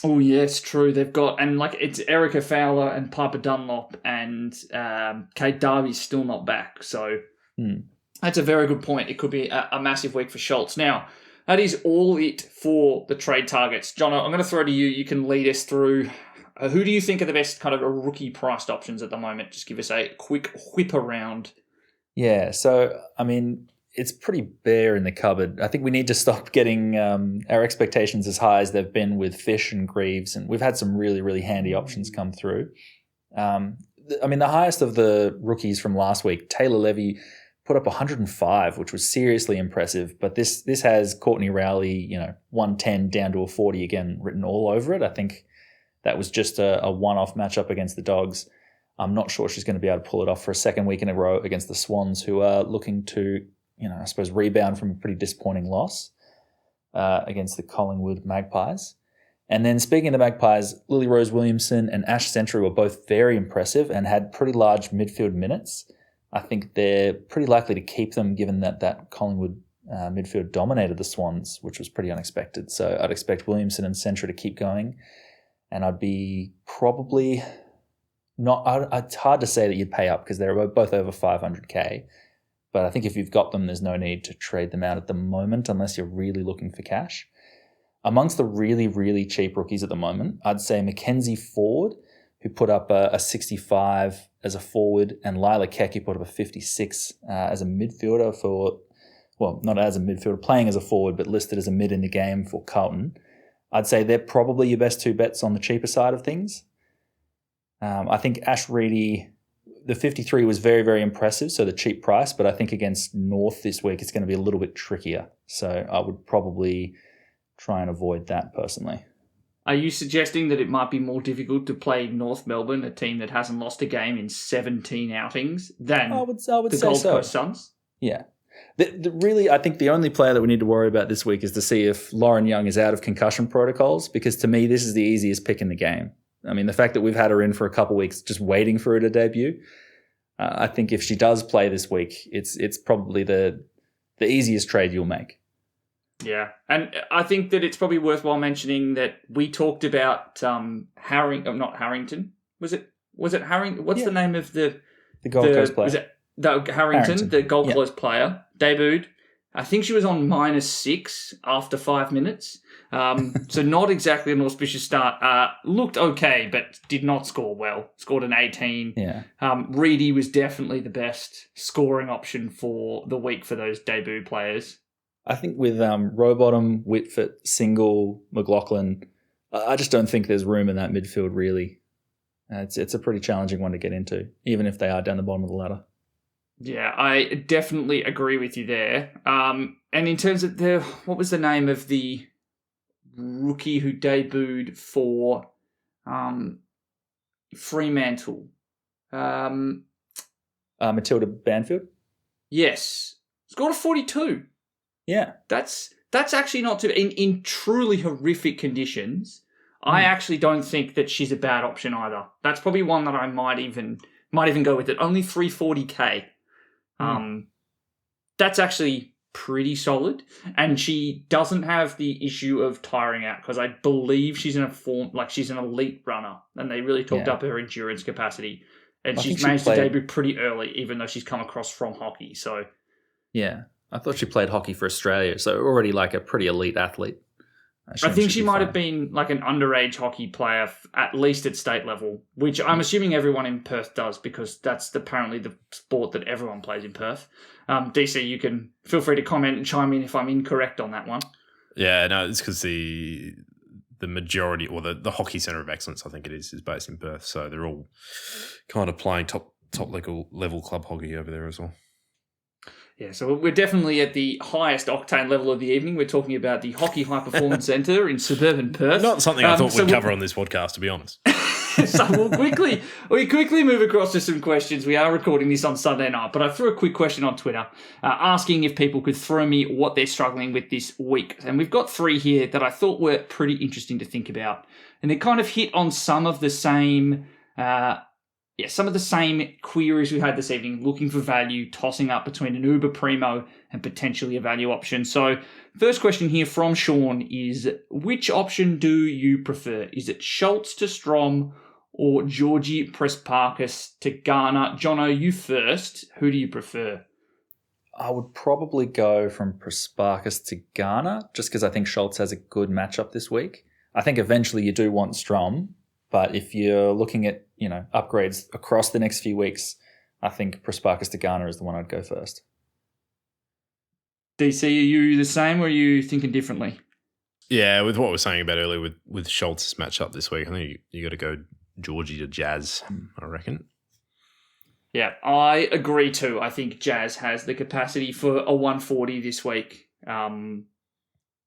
Oh, yeah, it's true. They've got, and it's Erica Fowler and Piper Dunlop and Kate Darby's still not back. So that's a very good point. It could be a massive week for Schultz. Now, that is all it for the trade targets. Jono, I'm going to throw to you. You can lead us through. Who do you think are the best kind of rookie priced options at the moment? Just give us a quick whip around. Yeah, so, I mean, it's pretty bare in the cupboard. I think we need to stop getting our expectations as high as they've been with Fish and Greaves, and we've had some really, really handy options come through. The highest of the rookies from last week, Taylor Levy, put up 105, which was seriously impressive. But this has Courtney Rowley, 110 down to a 40 again written all over it. I think that was just a one-off matchup against the Dogs. I'm not sure she's going to be able to pull it off for a second week in a row against the Swans, who are looking to, rebound from a pretty disappointing loss against the Collingwood Magpies. And then speaking of the Magpies, Lily Rose Williamson and Ash Centra were both very impressive and had pretty large midfield minutes. I think they're pretty likely to keep them given that Collingwood midfield dominated the Swans, which was pretty unexpected. So I'd expect Williamson and Centra to keep going. And I'd be probably not... It's hard to say that you'd pay up because they're both over 500k. But I think if you've got them, there's no need to trade them out at the moment unless you're really looking for cash. Amongst the really, really cheap rookies at the moment, I'd say Mackenzie Ford, who put up a 65 as a forward, and Lila Keck, who put up a 56 as a midfielder not as a midfielder, playing as a forward, but listed as a mid in the game for Carlton. I'd say they're probably your best two bets on the cheaper side of things. I think Ash Reedy, the 53 was very, very impressive, so the cheap price, but I think against North this week it's going to be a little bit trickier. So I would probably try and avoid that personally. Are you suggesting that it might be more difficult to play North Melbourne, a team that hasn't lost a game in 17 outings, than I would the say Gold so. Coast Suns? Yeah. Really, I think the only player that we need to worry about this week is to see if Lauren Young is out of concussion protocols, because to me, this is the easiest pick in the game. I mean, the fact that we've had her in for a couple of weeks just waiting for her to debut, I think if she does play this week, it's probably the easiest trade you'll make. Yeah, and I think that it's probably worthwhile mentioning that we talked about not Harrington. Was it Harrington? What's the name of the Gold Coast player? Was it Harrington, the Gold Coast player, debuted. I think she was on -6 after 5 minutes. So not exactly an auspicious start. Looked okay, but did not score well. Scored an 18. Yeah. Reedy was definitely the best scoring option for the week for those debut players. I think with Rowbottom, Whitford, Single, McLaughlin, I just don't think there's room in that midfield, really. It's a pretty challenging one to get into, even if they are down the bottom of the ladder. Yeah, I definitely agree with you there. And in terms of what was the name of the rookie who debuted for Fremantle? Matilda Banfield? Yes. Scored a 42. Yeah. That's actually not too... In truly horrific conditions, I actually don't think that she's a bad option either. That's probably one that I might even go with it. Only 340k. That's actually pretty solid. And she doesn't have the issue of tiring out, because I believe she's in a form... she's an elite runner, and they really talked up her endurance capacity. And she's managed to debut pretty early, even though she's come across from hockey. So... Yeah. I thought she played hockey for Australia, so already a pretty elite athlete. I think she might have been an underage hockey player, at least at state level, which I'm assuming everyone in Perth does, because that's apparently the sport that everyone plays in Perth. DC, you can feel free to comment and chime in if I'm incorrect on that one. Yeah, no, it's because the majority, or the Hockey Centre of Excellence, I think it is based in Perth, so they're all kind of playing top level club hockey over there as well. Yeah, so we're definitely at the highest octane level of the evening. We're talking about the Hockey High Performance Centre in suburban Perth. Not something I thought we'd cover on this podcast, to be honest. So we quickly move across to some questions. We are recording this on Sunday night, but I threw a quick question on Twitter asking if people could throw me what they're struggling with this week. And we've got 3 here that I thought were pretty interesting to think about. And they kind of hit on some of the same... some of the same queries we had this evening, looking for value, tossing up between an Uber Primo and potentially a value option. So first question here from Sean is, which option do you prefer? Is it Schultz to Strom or Georgie Prespakis to Garner? Jono, you first. Who do you prefer? I would probably go from Prespakis to Garner, just because I think Schultz has a good matchup this week. I think eventually you do want Strom, but if you're looking at upgrades across the next few weeks, I think Prespakis to Garner is the one I'd go first. DC, are you the same or are you thinking differently? Yeah, with what we were saying about earlier with Schultz's matchup this week, I think you got to go Georgie to Jazz, I reckon. Yeah, I agree too. I think Jazz has the capacity for a 140 this week.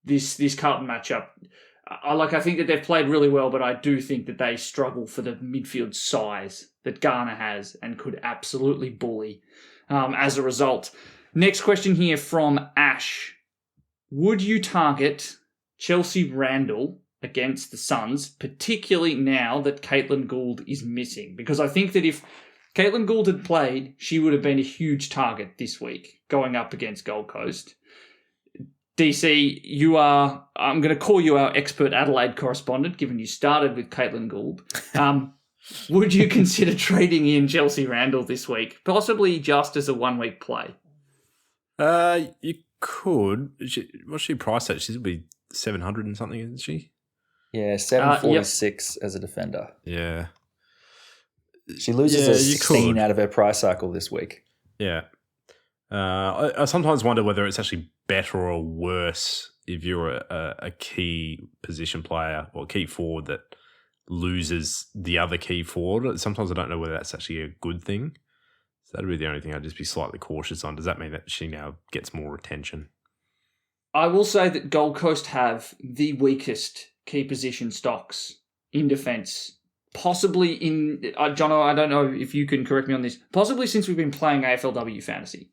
This Carlton matchup, I think that they've played really well, but I do think that they struggle for the midfield size that Garner has and could absolutely bully as a result. Next question here from Ash. Would you target Chelsea Randall against the Suns, particularly now that Caitlin Gould is missing? Because I think that if Caitlin Gould had played, she would have been a huge target this week going up against Gold Coast. DC, I'm going to call you our expert Adelaide correspondent, given you started with Caitlin Gould. Would you consider trading in Chelsea Randall this week, possibly just as a 1 week play? You could. What's she priced at? She's going to be 700 and something, isn't she? Yeah, 746 as a defender. Yeah. She loses a 16 out of her price cycle this week. Yeah. I sometimes wonder whether it's actually better or worse if you're a key position player or key forward that loses the other key forward. Sometimes I don't know whether that's actually a good thing. So that'd be the only thing I'd just be slightly cautious on. Does that mean that she now gets more attention? I will say that Gold Coast have the weakest key position stocks in defence. Possibly in, Jono, I don't know if you can correct me on this, possibly since we've been playing AFLW Fantasy.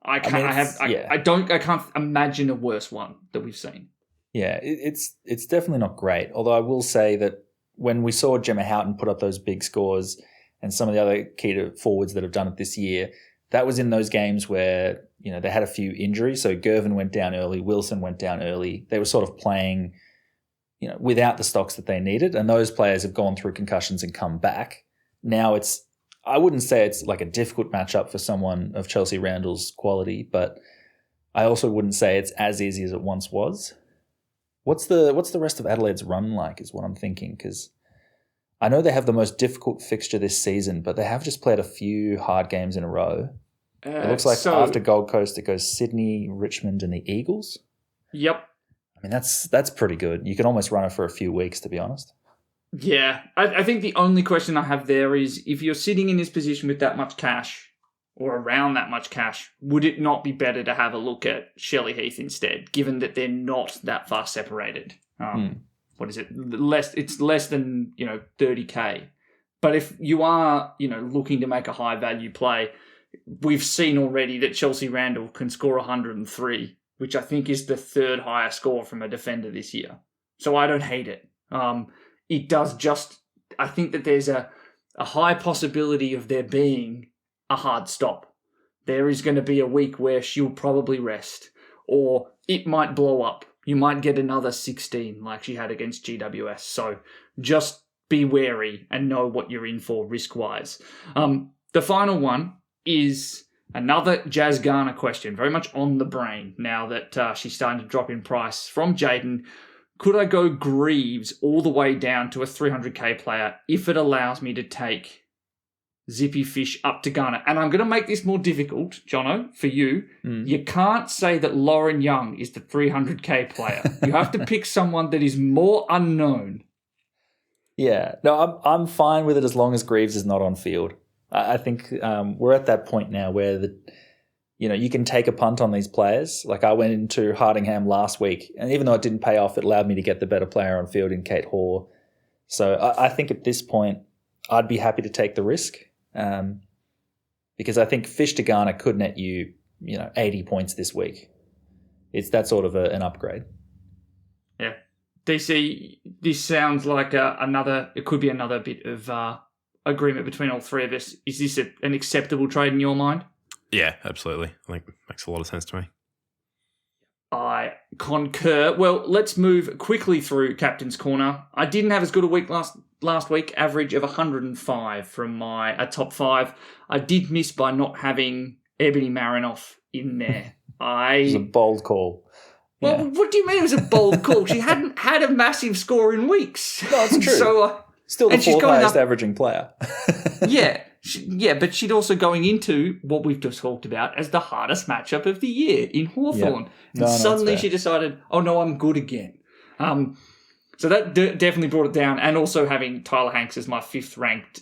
I can't imagine a worse one that we've seen. Yeah, it's definitely not great. Although I will say that when we saw Gemma Houghton put up those big scores and some of the other key forwards that have done it this year, that was in those games where, they had a few injuries. So Gervin went down early, Wilson went down early. They were sort of playing, without the stocks that they needed. And those players have gone through concussions and come back. Now I wouldn't say it's like a difficult matchup for someone of Chelsea Randall's quality, but I also wouldn't say it's as easy as it once was. What's the rest of Adelaide's run like is what I'm thinking, because I know they have the most difficult fixture this season, but they have just played a few hard games in a row. It looks like after Gold Coast, it goes Sydney, Richmond, and the Eagles. Yep. I mean, that's pretty good. You can almost run it for a few weeks, to be honest. Yeah. I think the only question I have there is, if you're sitting in this position with that much cash, or around that much cash, would it not be better to have a look at Shelly Heath instead, given that they're not that far separated? What is it? It's less than 30k. But if you are looking to make a high value play, we've seen already that Chelsea Randall can score 103, which I think is the third highest score from a defender this year. So I don't hate it. It does I think that there's a high possibility of there being a hard stop. There is going to be a week where she'll probably rest, or it might blow up. You might get another 16 like she had against GWS. So just be wary and know what you're in for risk-wise. The final one is another Jazz Garner question, very much on the brain now that she's starting to drop in price from Jaden. Could I go Greaves all the way down to a 300k player if it allows me to take Zippy Fish up to Garner? And I'm going to make this more difficult, Jono, for you. You can't say that Lauren Young is the 300k player. You have to pick someone that is more unknown. Yeah, no, I'm fine with it as long as Greaves is not on field. I think we're at that point now where you can take a punt on these players. Like I went into Hardingham last week, and even though it didn't pay off, it allowed me to get the better player on field in Kate Hoare. So I think at this point, I'd be happy to take the risk because I think Fish to Garner could net you, 80 points this week. It's that sort of an upgrade. Yeah. DC, this sounds like it could be another bit of agreement between all three of us. Is this an acceptable trade in your mind? Yeah, absolutely. I think it makes a lot of sense to me. I concur. Well, let's move quickly through Captain's Corner. I didn't have as good a week last week, average of 105 from my top five. I did miss by not having Ebony Marinoff in there. It was a bold call. Well, what do you mean it was a bold call? She hadn't had a massive score in weeks. No, it's true. So, still the fourth highest averaging player. Yeah. but she'd also going into what we've just talked about as the hardest matchup of the year in Hawthorn. Yep. And suddenly she decided, oh no, I'm good again. So that definitely brought it down. And also having Tyler Hanks as my 5th ranked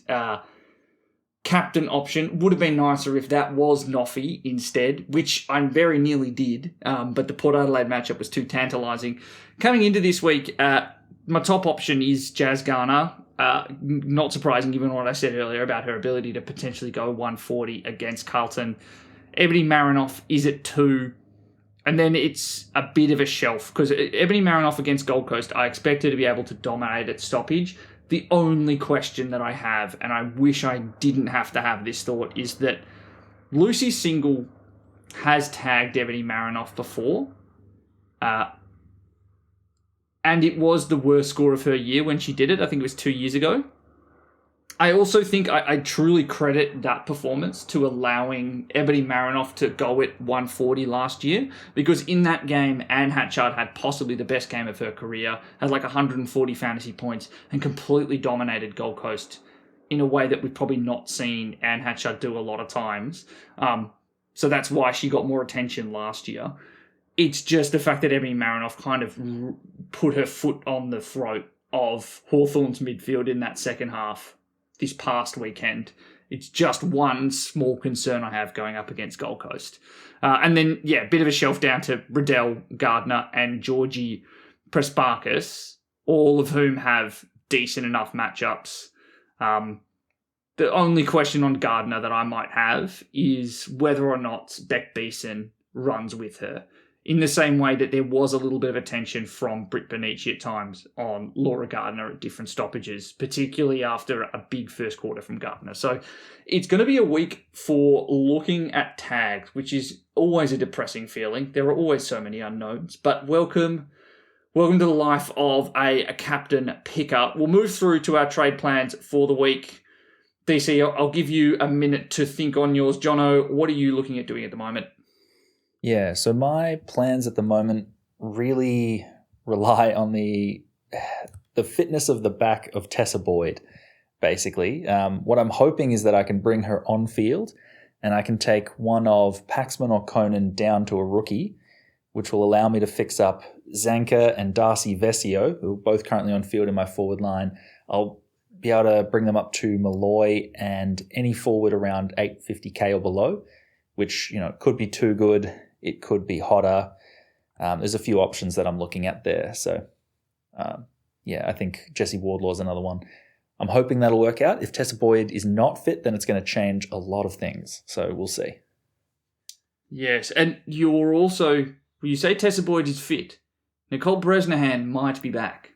captain option would have been nicer if that was Noffy instead, which I very nearly did. But the Port Adelaide matchup was too tantalising. Coming into this week, my top option is Jazz Garner. Not surprising given what I said earlier about her ability to potentially go 140 against Carlton. Ebony Marinoff is at 2. And then it's a bit of a shelf because Ebony Marinoff against Gold Coast, I expect her to be able to dominate at stoppage. The only question that I have, and I wish I didn't have to have this thought, is that Lucy Single has tagged Ebony Marinoff before. And it was the worst score of her year when she did it. I think it was 2 years ago. I also think I truly credit that performance to allowing Ebony Marinoff to go at 140 last year, because in that game, Anne Hatchard had possibly the best game of her career, had like 140 fantasy points, and completely dominated Gold Coast in a way that we've probably not seen Anne Hatchard do a lot of times. So that's why she got more attention last year. It's just the fact that Ebony Marinoff kind of put her foot on the throat of Hawthorn's midfield in that second half this past weekend. It's just one small concern I have going up against Gold Coast. And then, a bit of a shelf down to Riddell, Gardner, and Georgie Prespakis, all of whom have decent enough matchups. The only question on Gardner that I might have is whether or not Beck Beeson runs with her, in the same way that there was a little bit of attention from Britt Benici at times on Laura Gardner at different stoppages, particularly after a big first quarter from Gardner. So it's going to be a week for looking at tags, which is always a depressing feeling. There are always so many unknowns, but welcome to the life of a captain picker. We'll move through to our trade plans for the week. DC, I'll give you a minute to think on yours. Jono, what are you looking at doing at the moment? Yeah, so my plans at the moment really rely on the fitness of the back of Tessa Boyd, basically. What I'm hoping is that I can bring her on field and I can take one of Paxman or Koenen down to a rookie, which will allow me to fix up Zanker and Darcy Vesio, who are both currently on field in my forward line. I'll be able to bring them up to Molloy and any forward around 850k or below, which, could be Toogood. It could be Hodder. There's a few options that I'm looking at there. So, I think Jesse Wardlaw is another one. I'm hoping that'll work out. If Tessa Boyd is not fit, then it's going to change a lot of things. So we'll see. Yes, and you're also, when you say Tessa Boyd is fit, Nicole Bresnahan might be back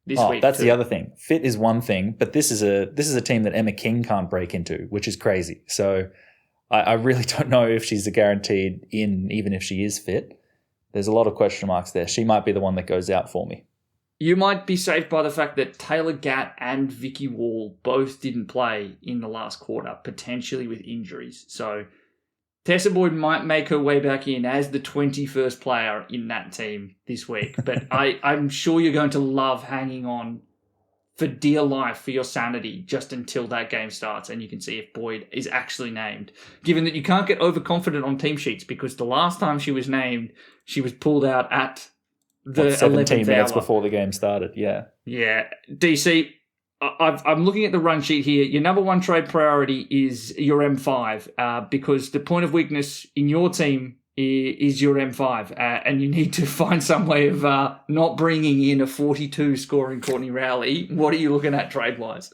this week. That's the other thing. Fit is one thing, but this is a team that Emma King can't break into, which is crazy. So I really don't know if she's a guaranteed in, even if she is fit. There's a lot of question marks there. She might be the one that goes out for me. You might be saved by the fact that Taylor Gatt and Vicky Wall both didn't play in the last quarter, potentially with injuries. So Tessa Boyd might make her way back in as the 21st player in that team this week. But I'm sure you're going to love hanging on for dear life, for your sanity, just until that game starts and you can see if Boyd is actually named. Given that you can't get overconfident on team sheets because the last time she was named, she was pulled out at the 17 minutes hour. Before the game started, yeah. Yeah. DC, I'm looking at the run sheet here. Your number one trade priority is your M5 because the point of weakness in your team is your M5, and you need to find some way of not bringing in a 42 scoring Courtney Rowley. What are you looking at trade-wise?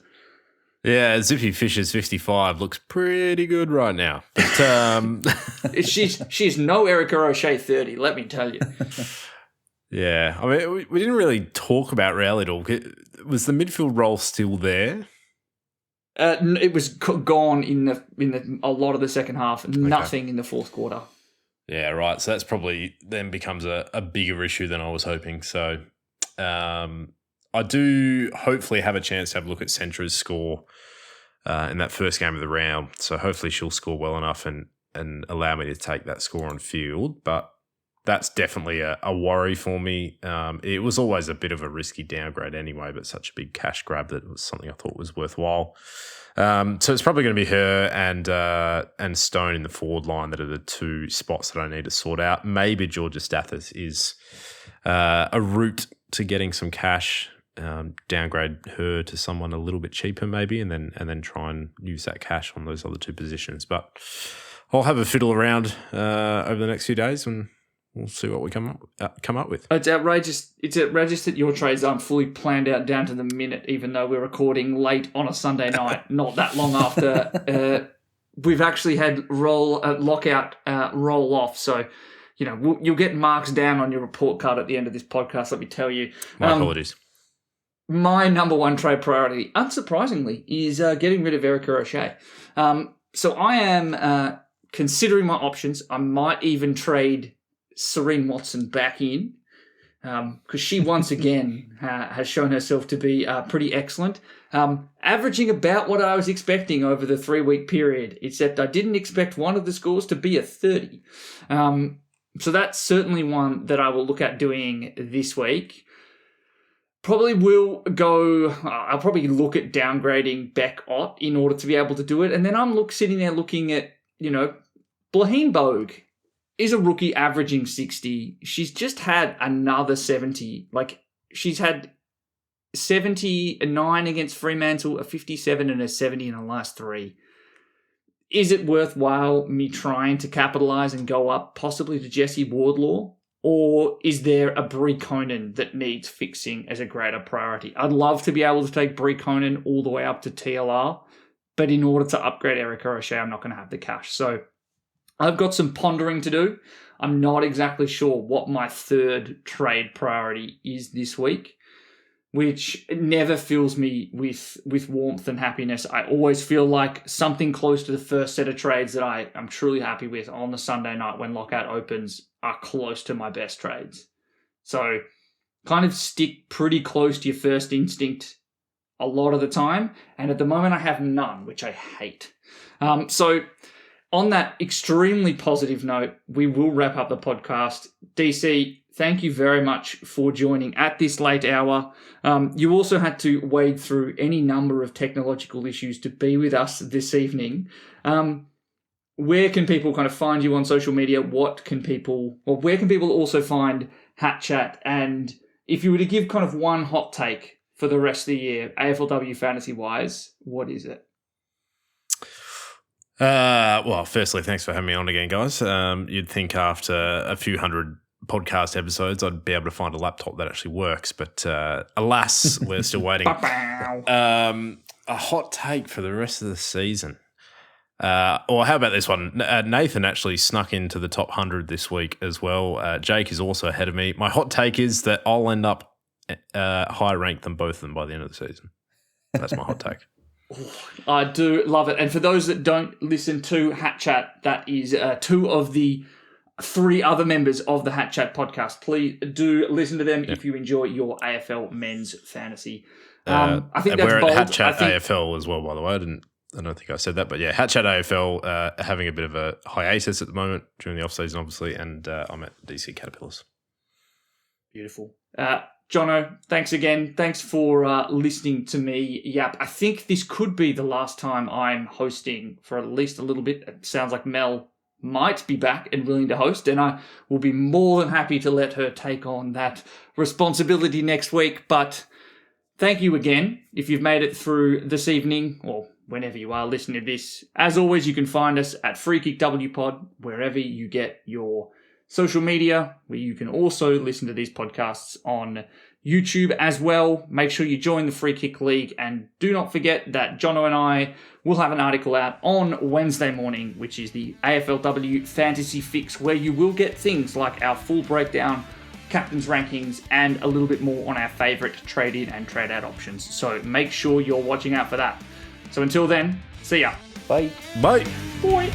Yeah, Zippy Fisher's 55 looks pretty good right now. But she's no Erica O'Shea 30, let me tell you. Yeah, I mean, we didn't really talk about Rowley at all. Was the midfield role still there? It was gone in a lot of the second half. Nothing in the fourth quarter. Yeah, right. So that's probably then becomes a bigger issue than I was hoping. So I do hopefully have a chance to have a look at Centra's score in that first game of the round. So hopefully she'll score well enough and allow me to take that score on field. But that's definitely a worry for me. It was always a bit of a risky downgrade anyway, but such a big cash grab that it was something I thought was worthwhile. So it's probably going to be her and Stone in the forward line that are the two spots that I need to sort out. Maybe Georgia Stathis is a route to getting some cash. Downgrade her to someone a little bit cheaper, maybe, and then try and use that cash on those other two positions. But I'll have a fiddle around over the next few days, and we'll see what we come up with. It's outrageous. It's outrageous that your trades aren't fully planned out down to the minute, even though we're recording late on a Sunday night, not that long after we've actually had lockout roll off. So, you'll get marks down on your report card at the end of this podcast. Let me tell you. My apologies. My number one trade priority, unsurprisingly, is getting rid of Erica O'Shea. So I am considering my options. I might even trade Serene Watson back in because she once again has shown herself to be pretty excellent, averaging about what I was expecting over the 3-week period, except I didn't expect one of the scores to be a 30. So that's certainly one that I will look at doing this week. I'll probably look at downgrading Beck Ott in order to be able to do it. And then I'm sitting there looking at, Blaheen Bogue is a rookie averaging 60. She's just had another 70. She's had 79 against Fremantle, a 57 and a 70 in the last 3. Is it worthwhile me trying to capitalise and go up possibly to Jessie Wardlaw? Or is there a Brie Koenen that needs fixing as a greater priority? I'd love to be able to take Brie Koenen all the way up to TLR, but in order to upgrade Erica O'Shea, I'm not going to have the cash. So I've got some pondering to do. I'm not exactly sure what my third trade priority is this week, which never fills me with warmth and happiness. I always feel like something close to the first set of trades that I'm truly happy with on the Sunday night when lockout opens are close to my best trades. So kind of stick pretty close to your first instinct a lot of the time. And at the moment I have none, which I hate. So on that extremely positive note, we will wrap up the podcast. DC, thank you very much for joining at this late hour. You also had to wade through any number of technological issues to be with us this evening. Where can people kind of find you on social media? Where can people also find Hat Chat? And if you were to give kind of one hot take for the rest of the year, AFLW fantasy-wise, what is it? Well, firstly, thanks for having me on again, guys. You'd think after a few hundred podcast episodes, I'd be able to find a laptop that actually works, but alas, we're still waiting. A hot take for the rest of the season. Or how about this one? Nathan actually snuck into the top 100 this week as well. Jake is also ahead of me. My hot take is that I'll end up higher ranked than both of them by the end of the season. That's my hot take. I do love it. And for those that don't listen to Hat Chat, that is 2 of the 3 other members of the Hat Chat podcast. Please do listen to them if you enjoy your AFL men's fantasy. I think that's we're bold. At Hat Chat AFL as well, by the way. I don't think I said that, but yeah, Hat Chat AFL having a bit of a hiatus at the moment during the off-season, obviously, and I'm at DC Caterpillars. Beautiful. Jono, thanks again. Thanks for listening to me yap. I think this could be the last time I'm hosting for at least a little bit. It sounds like Mel might be back and willing to host, and I will be more than happy to let her take on that responsibility next week. But thank you again if you've made it through this evening or whenever you are listening to this. As always, you can find us at Free Kick W Pod, wherever you get your social media, where you can also listen to these podcasts on YouTube as well. Make sure you join the Free Kick League, and do not forget that Jono and I will have an article out on Wednesday morning, which is the AFLW Fantasy Fix, where you will get things like our full breakdown, captain's rankings, and a little bit more on our favourite trade-in and trade-out options. So make sure you're watching out for that. So until then, see ya. Bye. Bye. Bye.